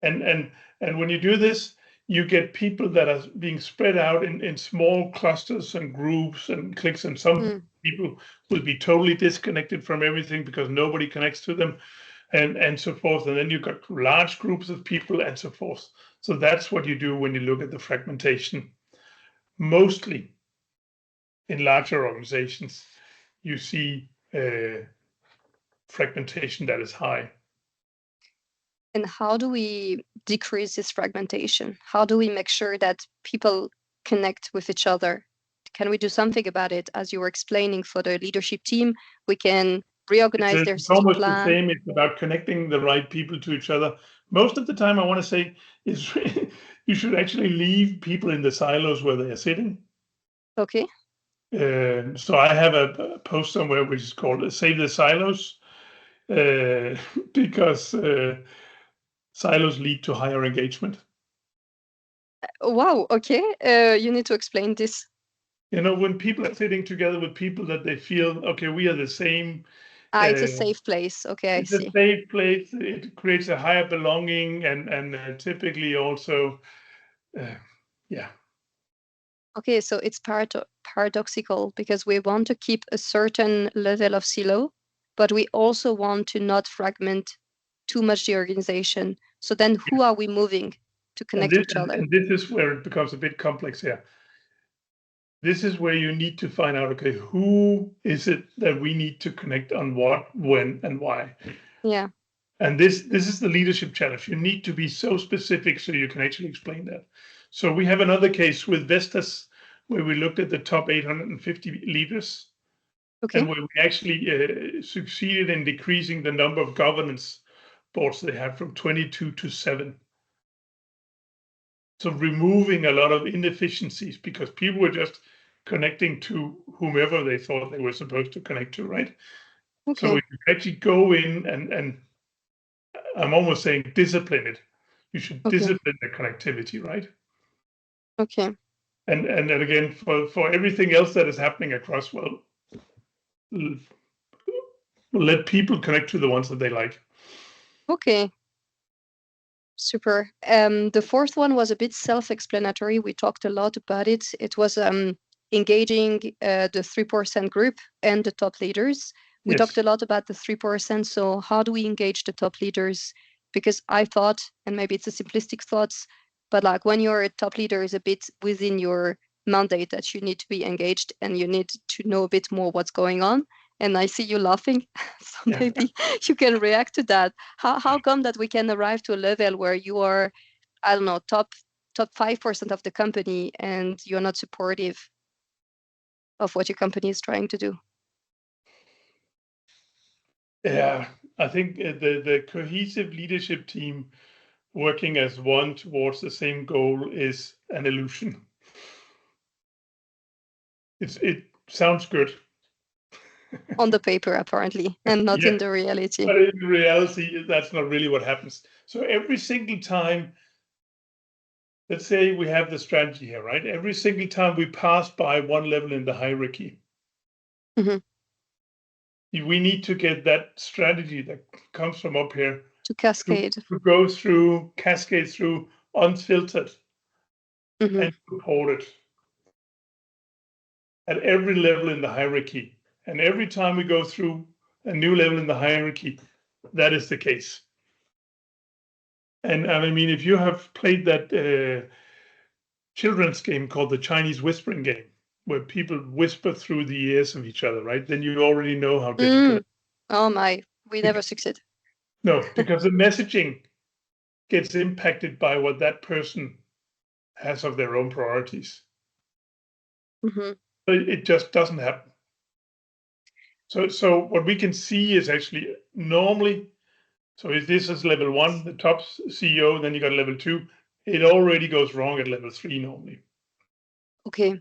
And when you do this, you get people that are being spread out in small clusters and groups and cliques, and some people will be totally disconnected from everything because nobody connects to them, and so forth. And then you've got large groups of people and so forth. So that's what you do when you look at the fragmentation. Mostly in larger organizations, you see fragmentation that is high. And how do we decrease this fragmentation? How do we make sure that people connect with each other? Can we do something about it? As you were explaining for the leadership team, we can reorganize their It's almost the plan. same. It's about connecting the right people to each other. Most of the time, I want to say is you should actually leave people in the silos where they are sitting. Okay. So I have a post somewhere which is called "Save the Silos," because silos lead to higher engagement. Wow. Okay. You need to explain this. When people are sitting together with people that they feel, okay, we are the same. It's a safe place. Okay, I It's a see. safe place. It creates a higher belonging and typically also, yeah. Okay, so it's paradoxical because we want to keep a certain level of silo, but we also want to not fragment too much the organization. So then who are we moving to connect to each other? And this is where it becomes a bit complex here. This is where you need to find out, okay, who is it that we need to connect on what, when, and why? Yeah. And this is the leadership challenge. You need to be so specific so you can actually explain that. So we have another case with Vestas where we looked at the top 850 leaders Okay. and where we actually succeeded in decreasing the number of governance boards they have from 22 to 7. So removing a lot of inefficiencies because people were just connecting to whomever they thought they were supposed to connect to, right? So Okay. if you actually go in and I'm almost saying discipline it. You should Okay. discipline the connectivity, right? Okay. And then again, for everything else that is happening across, well, let people connect to the ones that they like. Okay. Super. The fourth one was a bit self-explanatory. We talked a lot about it. It was engaging the 3% group and the top leaders. We talked a Yes. lot about the 3%. So how do we engage the top leaders? Because I thought, and maybe it's a simplistic thoughts, but like when you're a top leader is a bit within your mandate that you need to be engaged and you need to know a bit more what's going on. And I see you laughing, so Yeah. maybe you can react to that. How come that we can arrive to a level where you are, I don't know, top 5% of the company and you're not supportive of what your company is trying to do? Yeah. I think the cohesive leadership team working as one towards the same goal is an illusion. It sounds good. On the paper, apparently, and not Yeah. in the reality. But in reality, that's not really what happens. So every single time, let's say we have the strategy here, right? Every single time we pass by one level in the hierarchy, Hmm. we need to get that strategy that comes from up here To to cascade. go through, cascade through, unfiltered, Hmm. and supported at every level in the hierarchy. And every time we go through a new level in the hierarchy, that is the case. And I mean, if you have played that children's game called the Chinese whispering game, where people whisper through the ears of each other, right? Then you already know how difficult it Oh my, we is. never succeed. No, because the messaging gets impacted by what that person has of their own priorities. Hmm. But it just doesn't happen. So what we can see is actually normally, so if this is level 1, the top CEO, then you got level 2, it already goes wrong at level 3 normally. Okay.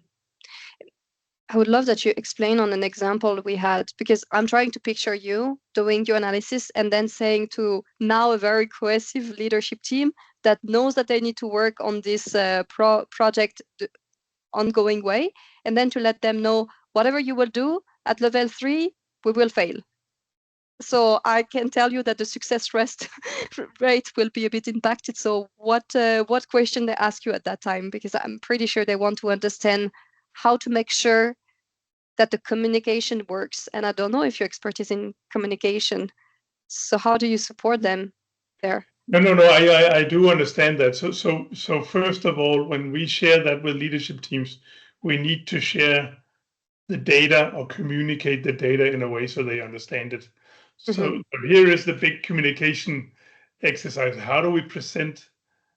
I would love that you explain on an example we had, because I'm trying to picture you doing your analysis and then saying to now a very cohesive leadership team that knows that they need to work on this project ongoing way, and then to let them know whatever you will do at level 3, we will fail. So I can tell you that the success rate will be a bit impacted. So what question they ask you at that time? Because I'm pretty sure they want to understand how to make sure that the communication works. And I don't know if your expertise in communication. So how do you support them there? No. I do understand that. So first of all, when we share that with leadership teams, we need to share the data or communicate the data in a way so they understand it. Hmm. So here is the big communication exercise. How do we present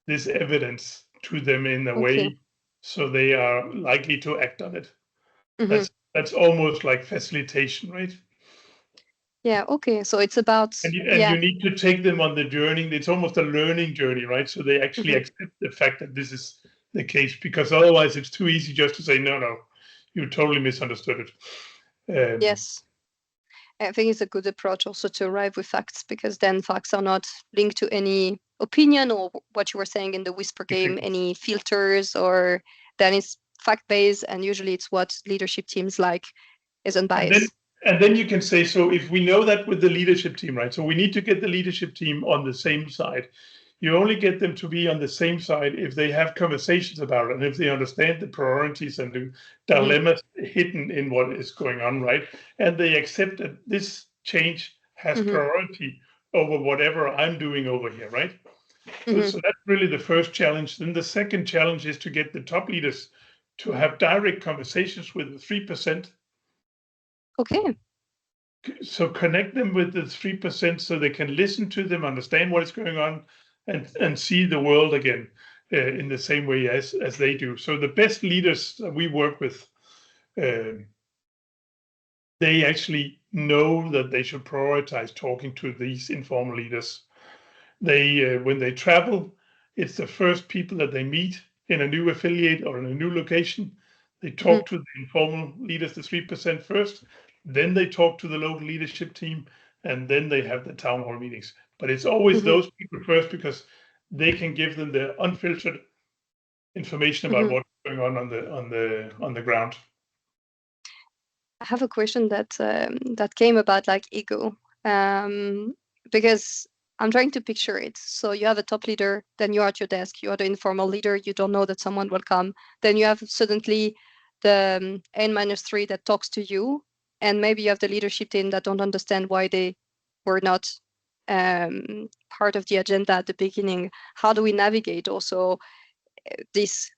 this evidence to them in a Okay. way so they are likely to act on it? Hmm. That's almost like facilitation, right? Yeah. Okay. So it's about, And yeah. you need to take them on the journey. It's almost a learning journey, right? So they actually Hmm. accept the fact that this is the case, because otherwise it's too easy just to say, no, you totally misunderstood it. Yes. I think it's a good approach also to arrive with facts, because then facts are not linked to any opinion or what you were saying in the whisper game, Exactly. any filters, or then it's fact based, and usually it's what leadership teams like is And then unbiased. and then you can say, so if we know that with the leadership team, right? So we need to get the leadership team on the same side. You only get them to be on the same side if they have conversations about it and if they understand the priorities and the Hmm. dilemmas hidden in what is going on, right? And they accept that this change has Hmm. priority over whatever I'm doing over here, right? So, Hmm. so that's really the first challenge. Then the second challenge is to get the top leaders to have direct conversations with the 3%. Okay. So connect them with the 3% so they can listen to them, understand what is going on, and see the world again in the same way as they do. So the best leaders that we work with, uh, they actually know that they should prioritize talking to these informal leaders. They when they travel, it's the first people that they meet in a new affiliate or in a new location. They Hmm. talk to the informal leaders, the 3% first, then they talk to the local leadership team, and then they have the town hall meetings. But it's always Hmm. those people first because they can give them the unfiltered information about Hmm. what's going on the ground. I have a question that came about like ego, um, because I'm trying to picture it. So you have a top leader, then you're at your desk, you are the informal leader, you don't know that someone will come. Then you have suddenly the N-3 that talks to you, and maybe you have the leadership team that don't understand why they were not part of the agenda at the beginning. How do we navigate also this,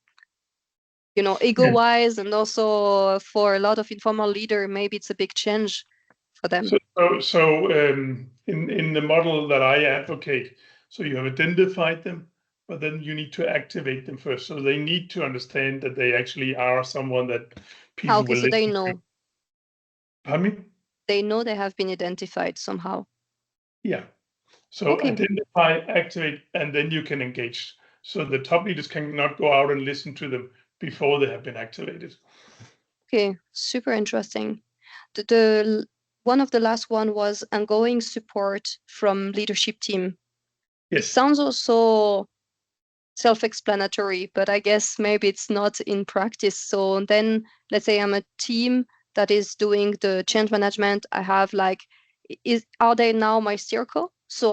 ego-wise, and also for a lot of informal leader, maybe it's a big change for them. So in the model that I advocate, so you have identified them, but then you need to activate them first. So they need to understand that they actually are someone that people will so they listen know. to. Pardon me? They know they have been identified somehow. Yeah. So Okay. identify, activate, and then you can engage. So the top leaders cannot go out and listen to them before they have been activated. Okay, super interesting. The one of the last one was ongoing support from leadership team. Yes. It sounds also self-explanatory, but I guess maybe it's not in practice. So then let's say I'm a team that is doing the change management. I have are they now my circle? So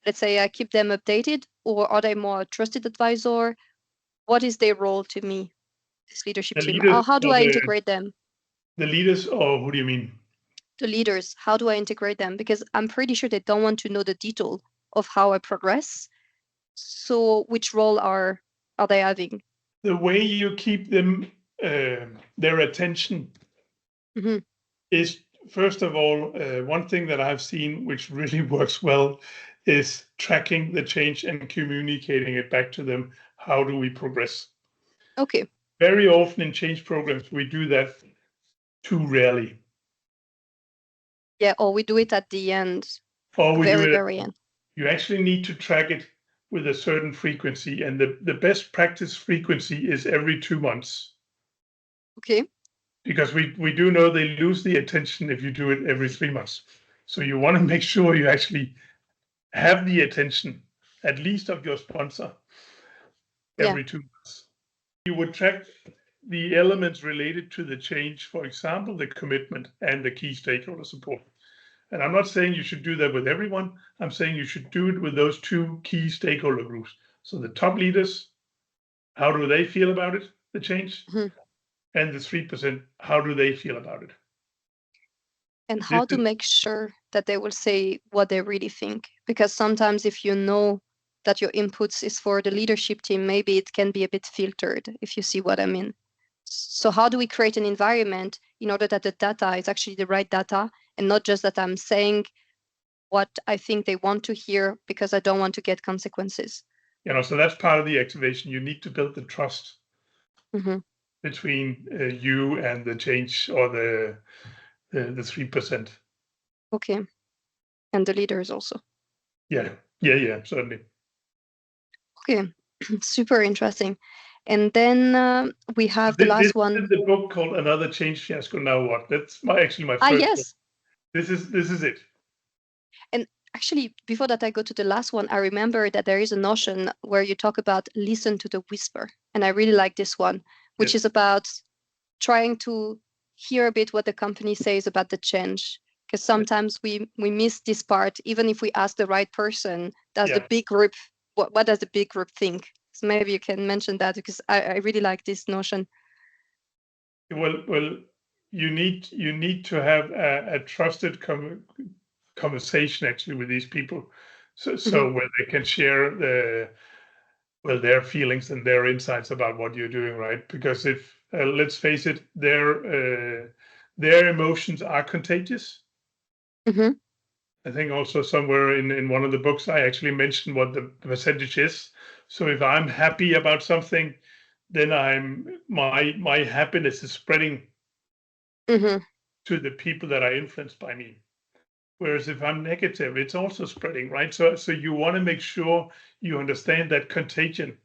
let's say I keep them updated, or are they more a trusted advisor? What is their role to me, this leadership team? How do I integrate them? The leaders, or who do you mean? The leaders, how do I integrate them? Because I'm pretty sure they don't want to know the detail of how I progress. So which role are they having? The way you keep them, their attention, is, first of all, one thing that I've seen which really works well is tracking the change and communicating it back to them. How do we progress? Okay. Very often in change programs, we do that too rarely. Yeah, or we do it at the end. Or we do it very end. You actually need to track it with a certain frequency, and the best practice frequency is every 2 months. Okay. Because we do know they lose the attention if you do it every 3 months. So you want to make sure you actually have the attention, at least of your sponsor, every 2 months. You would track the elements related to the change, for example, the commitment and the key stakeholder support. And I'm not saying you should do that with everyone. I'm saying you should do it with those two key stakeholder groups. So the top leaders, how do they feel about it, the change? And the 3%, how do they feel about it? And how to make sure that they will say what they really think? Because sometimes if you know that your inputs is for the leadership team, maybe it can be a bit filtered, if you see what I mean. So how do we create an environment in order that the data is actually the right data, and not just that I'm saying what I think they want to hear because I don't want to get consequences? So that's part of the activation. You need to build the trust between you and the change, or the 3%. Okay. And the leaders also. Yeah, certainly. Okay, super interesting. And then we have the last one. This is the book called Another Change Fiasco. Now what? That's my first yes. book. This is it. And actually, before that, I go to the last one. I remember that there is a notion where you talk about listen to the whisper. And I really like this one, which is about trying to hear a bit what the company says about the change. Because sometimes we miss this part, even if we ask the right person. Does the big group, what does the big group think? So maybe you can mention that, because I really like this notion. Well, you need to have a trusted conversation actually with these people, so where they can share their feelings and their insights about what you're doing, right? Because if let's face it, their emotions are contagious. I think also somewhere in one of the books I actually mentioned what the percentage is. So if I'm happy about something, then my happiness is spreading to the people that are influenced by me. Whereas if I'm negative, it's also spreading, right? So you want to make sure you understand that contagion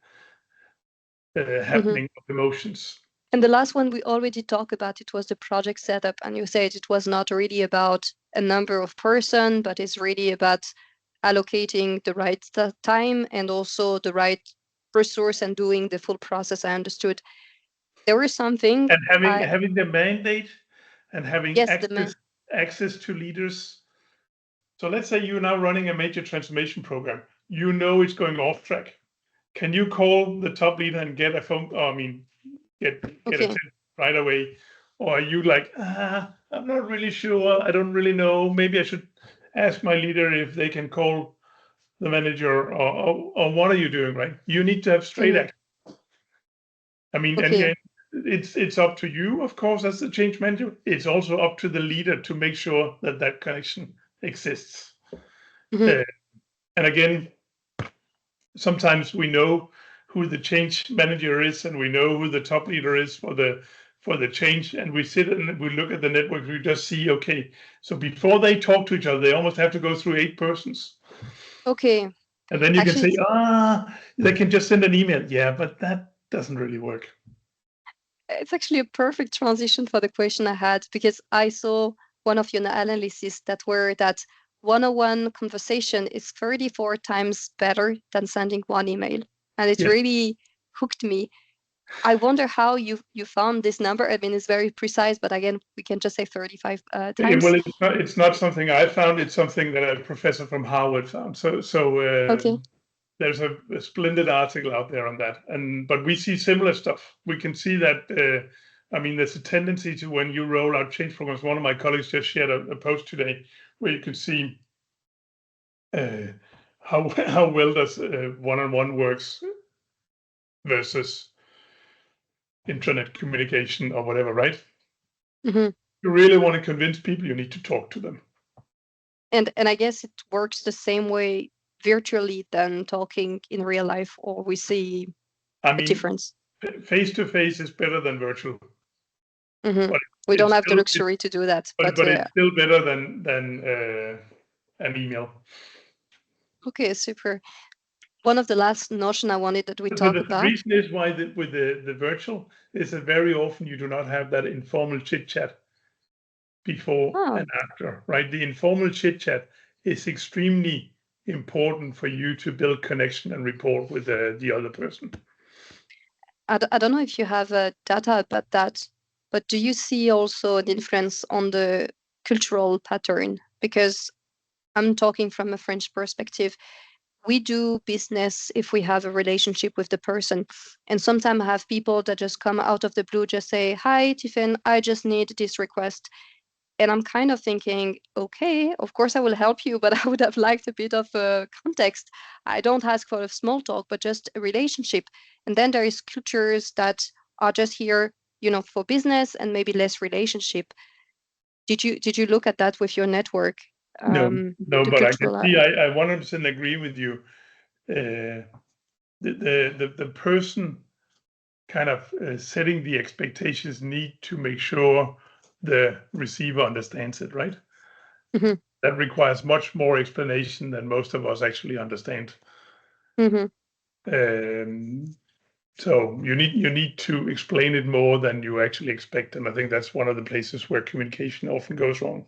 happening of emotions. And the last one we already talked about, it was the project setup. And you said it was not really about a number of person, but it's really about allocating the right time and also the right resource and doing the full process. I understood. There was something. And having the mandate and having access to leaders. So let's say you're now running a major transformation program. You know it's going off track. Can you call the top leader and get a phone? Get attention right away? or are you like, I'm not really sure, I don't really know, maybe I should ask my leader if they can call the manager, or what are you doing, right? You need to have straight Mhm. action. I mean, and Okay. it's up to you, of course, as the change manager. It's also up to the leader to make sure that that connection exists. Mhm. Uh, and again, sometimes we know who the change manager is, and we know who the top leader is for the change, and we sit and we look at the network. We just see, okay, so before they talk to each other, they almost have to go through 8 persons, Okay. and then you can Actually, say, they can just send an email. Yeah, but that doesn't really work. it's actually a perfect transition for the question I had, because I saw one of your analyses that one-on-one conversation is 34 times better than sending one email. And it Yes. really hooked me. I wonder how you found this number. I mean, it's very precise, but again, we can just say 35 times. Well, it's not something I found. It's something that a professor from Harvard found. Okay. There's a splendid article out there on that, but we see similar stuff. We can see that. I mean, there's a tendency to, when you roll out change programs. One of my colleagues just shared a post today where you can see how well does one-on-one works versus intranet communication or whatever, right? Hmm. You really want to convince people, you need to talk to them. And I guess it works the same way virtually than talking in real life, or we see I a mean, difference. face to face is better than virtual, Hmm. but We don't it's have the still luxury to do that, but but it's still better than an email. okay, super. One of the last notion I wanted that we But talk the about. reason is why with the virtual is that very often you do not have that informal chit chat before Oh, and after, right? The informal chit chat is extremely important for you to build connection and rapport with the other person. I don't know if you have data about that, but do you see also an influence on the cultural pattern? Because I'm talking from a French perspective. We do business if we have a relationship with the person. And sometimes I have people that just come out of the blue, just say, "Hi, Tiffin, I just need this request." And I'm kind of thinking, okay, of course I will help you, but I would have liked a bit of context. I don't ask for a small talk, but just a relationship. And then there is cultures that are just here, for business and maybe less relationship. Did you look at that with your network? No, The but I can cultural. see I 100% agree with you. The person kind of setting the expectations need to make sure the receiver understands it, right? Mhm, That requires much more explanation than most of us actually understand. mhm. So you need to explain it more than you actually expect, and I think that's one of the places where communication often goes wrong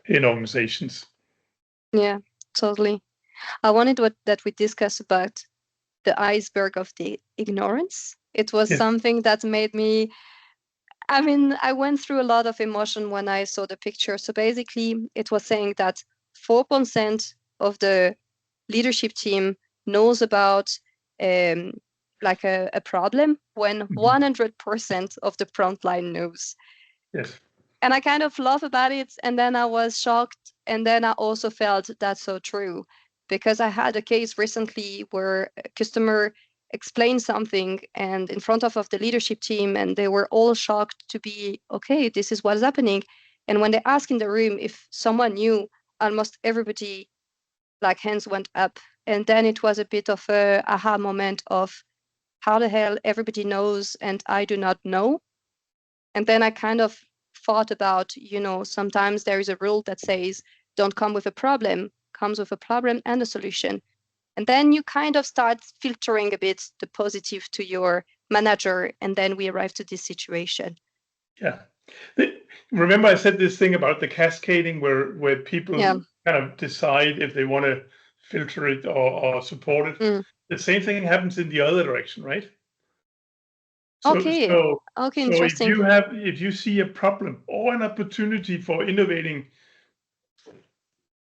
in organizations. Yeah, totally. I wanted that we discuss about the iceberg of the ignorance. It was Yes. something that made me. I mean, I went through a lot of emotion when I saw the picture. So basically, it was saying that 4% of the leadership team knows about um, like a problem when Mhm. 100% of the front line knows. Yes. And I kind of laugh about it. And then I was shocked. And then I also felt that's so true, because I had a case recently where a customer explained something and in front of the leadership team, and they were all shocked to be, okay, this is what's happening. And when they asked in the room if someone knew, almost everybody, like, hands went up. And then it was a bit of a aha moment of how the hell everybody knows and I do not know. And then I kind of thought about, sometimes there is a rule that says, don't come with a problem, comes with a problem and a solution. And then you kind of start filtering a bit the positive to your manager. And then we arrive to this situation. Yeah. Remember I said this thing about the cascading where people Yeah. kind of decide if they want to filter it or support it. Mm. The same thing happens in the other direction, right? So Okay. so Okay. so Interesting. if you see a problem or an opportunity for innovating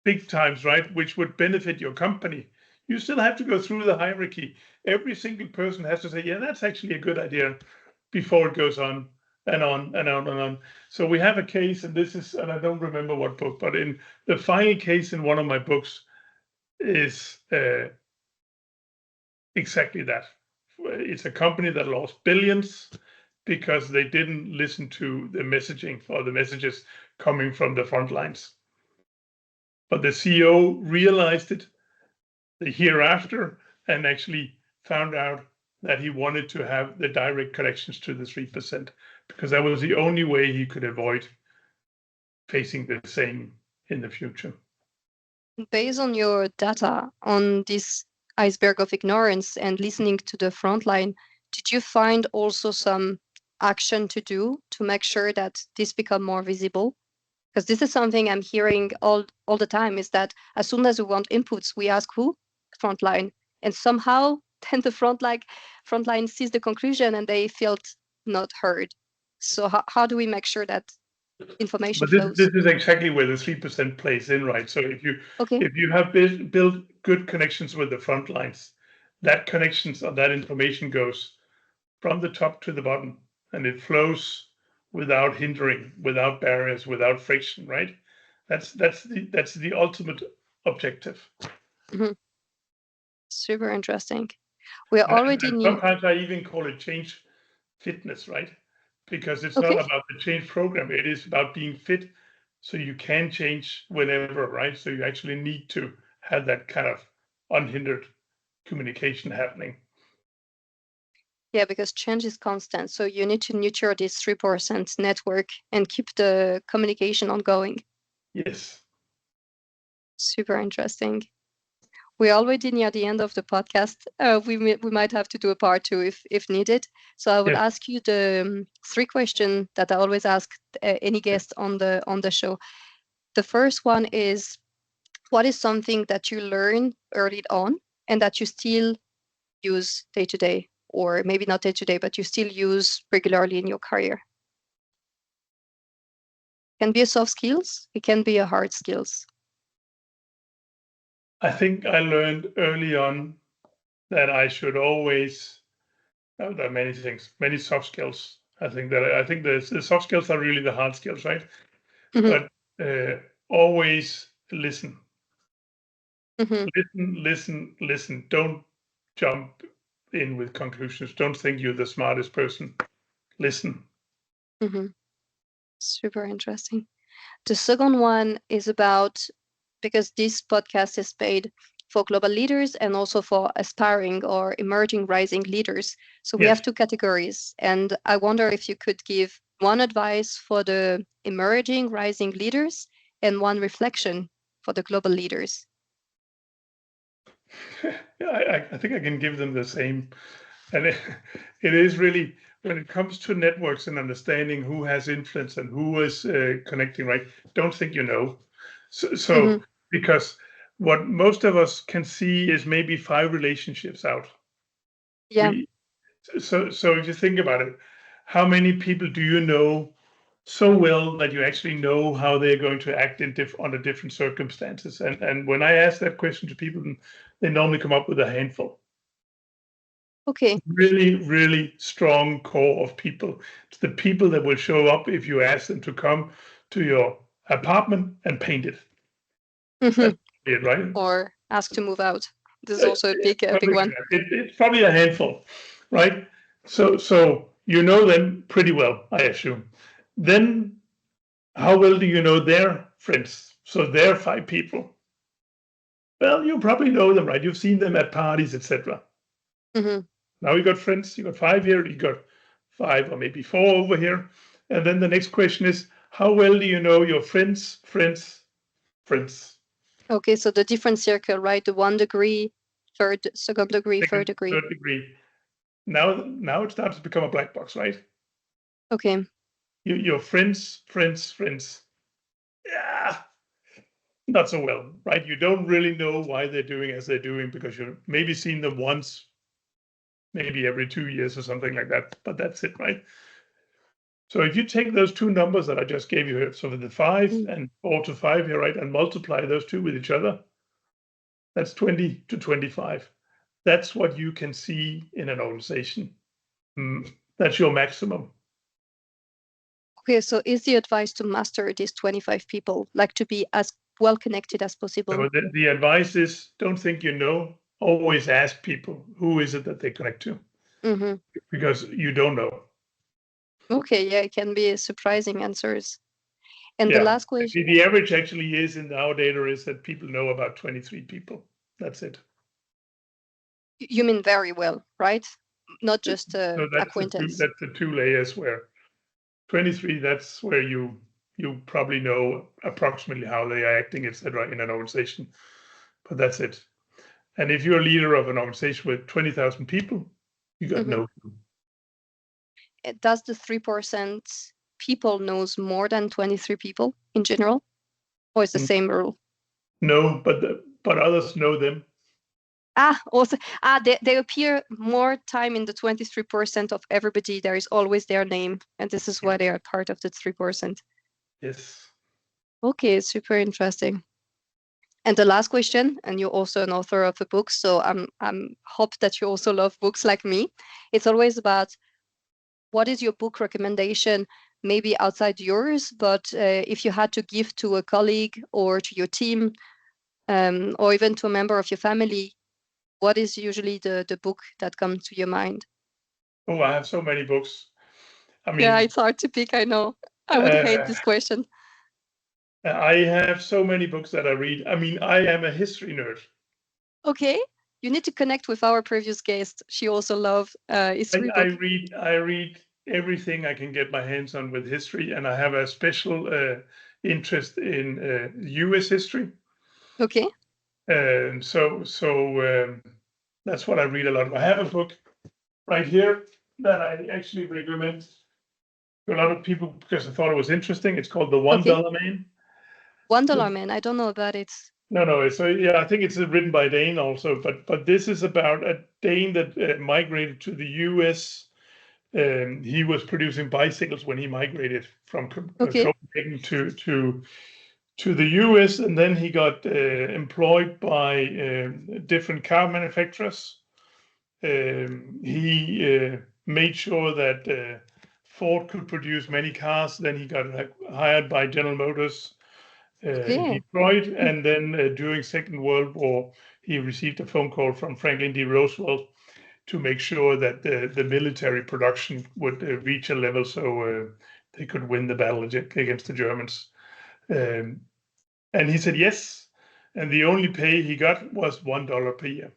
big times, right, which would benefit your company, you still have to go through the hierarchy. Every single person has to say, yeah, that's actually a good idea before it goes on. and on and on and on. So we have a case, and I don't remember what book, but in the final case in one of my books is exactly that. It's a company that lost billions because they didn't listen to the messaging or the messages coming from the front lines. But the CEO realized it the year after and actually found out that he wanted to have the direct connections to the 3% because that was the only way he could avoid facing the same in the future. Based on your data on this iceberg of ignorance and listening to the front line, did you find also some action to do to make sure that this become more visible? Because this is something I'm hearing all the time, is that as soon as we want inputs, we ask who? Frontline. And somehow then the frontline sees the conclusion and they felt not heard. So how do we make sure that information But this flows? is exactly where the 3% plays in, right? So Okay. if you have built good connections with the front lines, that connections or that information goes from the top to the bottom, and it flows without hindering, without barriers, without friction, right? That's the ultimate objective. Mhm. Super interesting. We are And, already and near. sometimes I even call it change fitness, right? Because it's not Okay. about the change program, it is about being fit so you can change whenever, right? So you actually need to have that kind of unhindered communication happening. Yeah, because change is constant. So you need to nurture this 3% network and keep the communication ongoing. Yes. Super interesting. We're already near the end of the podcast. We might have to do a part two if needed. So I will Yes. ask you the 3 questions that I always ask any guest on the show. The first one is, what is something that you learned early on and that you still use day to day, or maybe not day to day, but you still use regularly in your career? It can be a soft skills. It can be a hard skills. I think I learned early on that I should always, there are many things, many soft skills. I think the soft skills are really the hard skills, right? Hmm. But always listen. Hmm. Listen. Don't jump in with conclusions. Don't think you're the smartest person. Listen. Hmm. Super interesting. The second one is about, because this podcast is paid for global leaders and also for aspiring or emerging rising leaders. So we Yes. have 2 categories. And I wonder if you could give one advice for the emerging rising leaders and one reflection for the global leaders. I think I can give them the same. And it is really, when it comes to networks and understanding who has influence and who is connecting, right? Don't think you know. Hmm. Because what most of us can see is maybe 5 relationships out. Yeah. We so if you think about it, how many people do you know so well that you actually know how they're going to act under different circumstances? And when I ask that question to people, they normally come up with a handful. Okay. Really, really strong core of people. It's the people that will show up if you ask them to come to your apartment and paint it. Hmm. That's it, right? Or ask to move out. This is also a big Something like one. that. It's probably a handful, right? So you know them pretty well, I assume. Then how well do you know their friends? So their 5 people. Well, you probably know them, right? You've seen them at parties, etc. Hmm. Now you got friends. You got 5 here. You got 5 or maybe 4 over here. And then the next question is, how well do you know your friends, friends? Okay, so the different circle, right? The 1 degree, second degree, third Second, degree. third degree. Now it starts to become a black box, right? Okay. Your friends. Yeah, not so well, right? You don't really know why they're doing as they're doing because you've maybe seen them once, maybe every 2 years or something like that, but that's it, right? So if you take those 2 numbers that I just gave you here, so the 5 Mm. and 4 to 5 here, right, and multiply those 2 with each other, that's 20 to 25. That's what you can see in an organization. That's your maximum. Okay, so is the advice to master these 25 people, like to be as well connected as possible? So the advice is, don't think you know. Always ask people, who is it that they connect to? Mm-hmm. Because you don't know. Okay, yeah, it can be surprising answers. And the Yeah, last question, the average actually is in our data is that people know about 23 people. That's it. you mean very well, right? Not just So acquaintance. that's the two layers where 23, that's where you probably know approximately how they are acting, etc., in an organization. But that's it. And if you're a leader of an organization with 20,000 people, you got no clue. Does the 3% people knows more than 23 people in general? Or is the same rule? No, but others know them. Also, they appear more time in the 23% of everybody. There is always their name, and this is why they are part of the 3%. Yes. Okay, super interesting. And the last question, and you're also an author of a book, so I'm hope that you also love books like me. It's always about what is your book recommendation, maybe outside yours, but if you had to give to a colleague or to your team, or even to a member of your family, what is usually the book that comes to your mind? Oh, I have so many books. I Yeah, mean, it's hard to pick. I know. I would hate this question. I have so many books that I read. I mean, I am a history nerd. Okay, you need to connect with our previous guest. She also loved history I book. read everything I can get my hands on with history, and I have a special interest in U.S. history. Okay. So that's what I read a lot of. I have a book right here that I actually recommend to a lot of people because I thought it was interesting. It's called The $1 Man. $1 Man. I don't know about it. No. So yeah, I think it's written by a Dane also, but this is about a Dane that migrated to the U.S. He was producing bicycles when he migrated from Okay. Copenhagen to the U.S. and then he got employed by different car manufacturers. He made sure that Ford could produce many cars. Then he got hired by General Motors in Okay. Detroit, and then during Second World War, he received a phone call from Franklin D. Roosevelt to make sure that the military production would reach a level so they could win the battle against the Germans. And he said yes, and the only pay he got was $1 per year.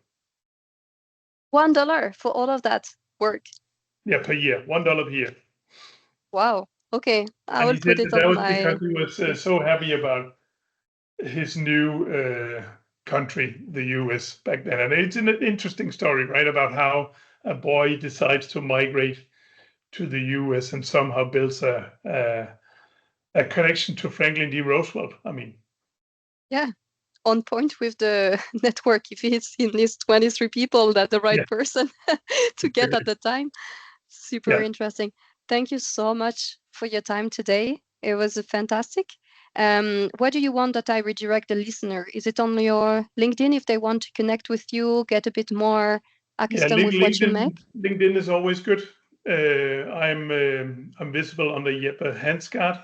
$1 for all of that work. Yeah, per year, $1 per year. Wow. Okay, I And will he said put it that on was my because he was list. so happy about his new country, the US, back then. And it's an interesting story, right, about how a boy decides to migrate to the US and somehow builds a connection to Franklin D. Roosevelt. I mean, Yeah, on point with the network. If it's in these 23 people, that the right yeah, person to get at the time. Super yeah. interesting. Thank you so much for your time today. It was fantastic. Where do you want that I redirect the listener? Is it on your LinkedIn if they want to connect with you, get a bit more accustomed with what you make? LinkedIn is always good. I'm visible on the Jeppe Hansgaard.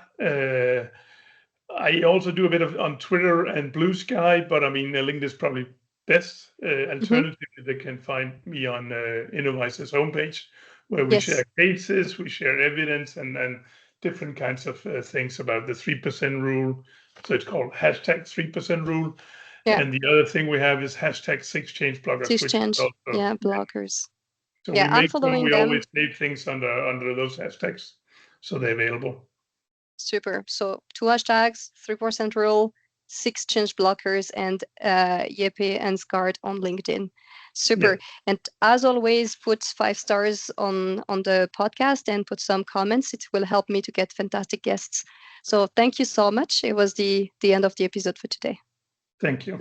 I also do a bit of on Twitter and Blue Sky, but I mean LinkedIn is probably best. Alternatively, they can find me on Innovice's homepage, where we share Yes. cases, we share evidence, and different kinds of things about the 3% rule. So it's called hashtag 3% rule. Yeah. And the other thing we have is hashtag 6change bloggers, which is Change. also Yeah, bloggers. so Yeah, we I'm make sure following we them. always save things under those hashtags, so they're available. Super. So 2 hashtags, 3% rule, 6change blockers, and Jeppe and Scard on LinkedIn. Super. Yeah. And as always, put 5 stars on the podcast and put some comments. It will help me to get fantastic guests. So thank you so much. It was the end of the episode for today. Thank you.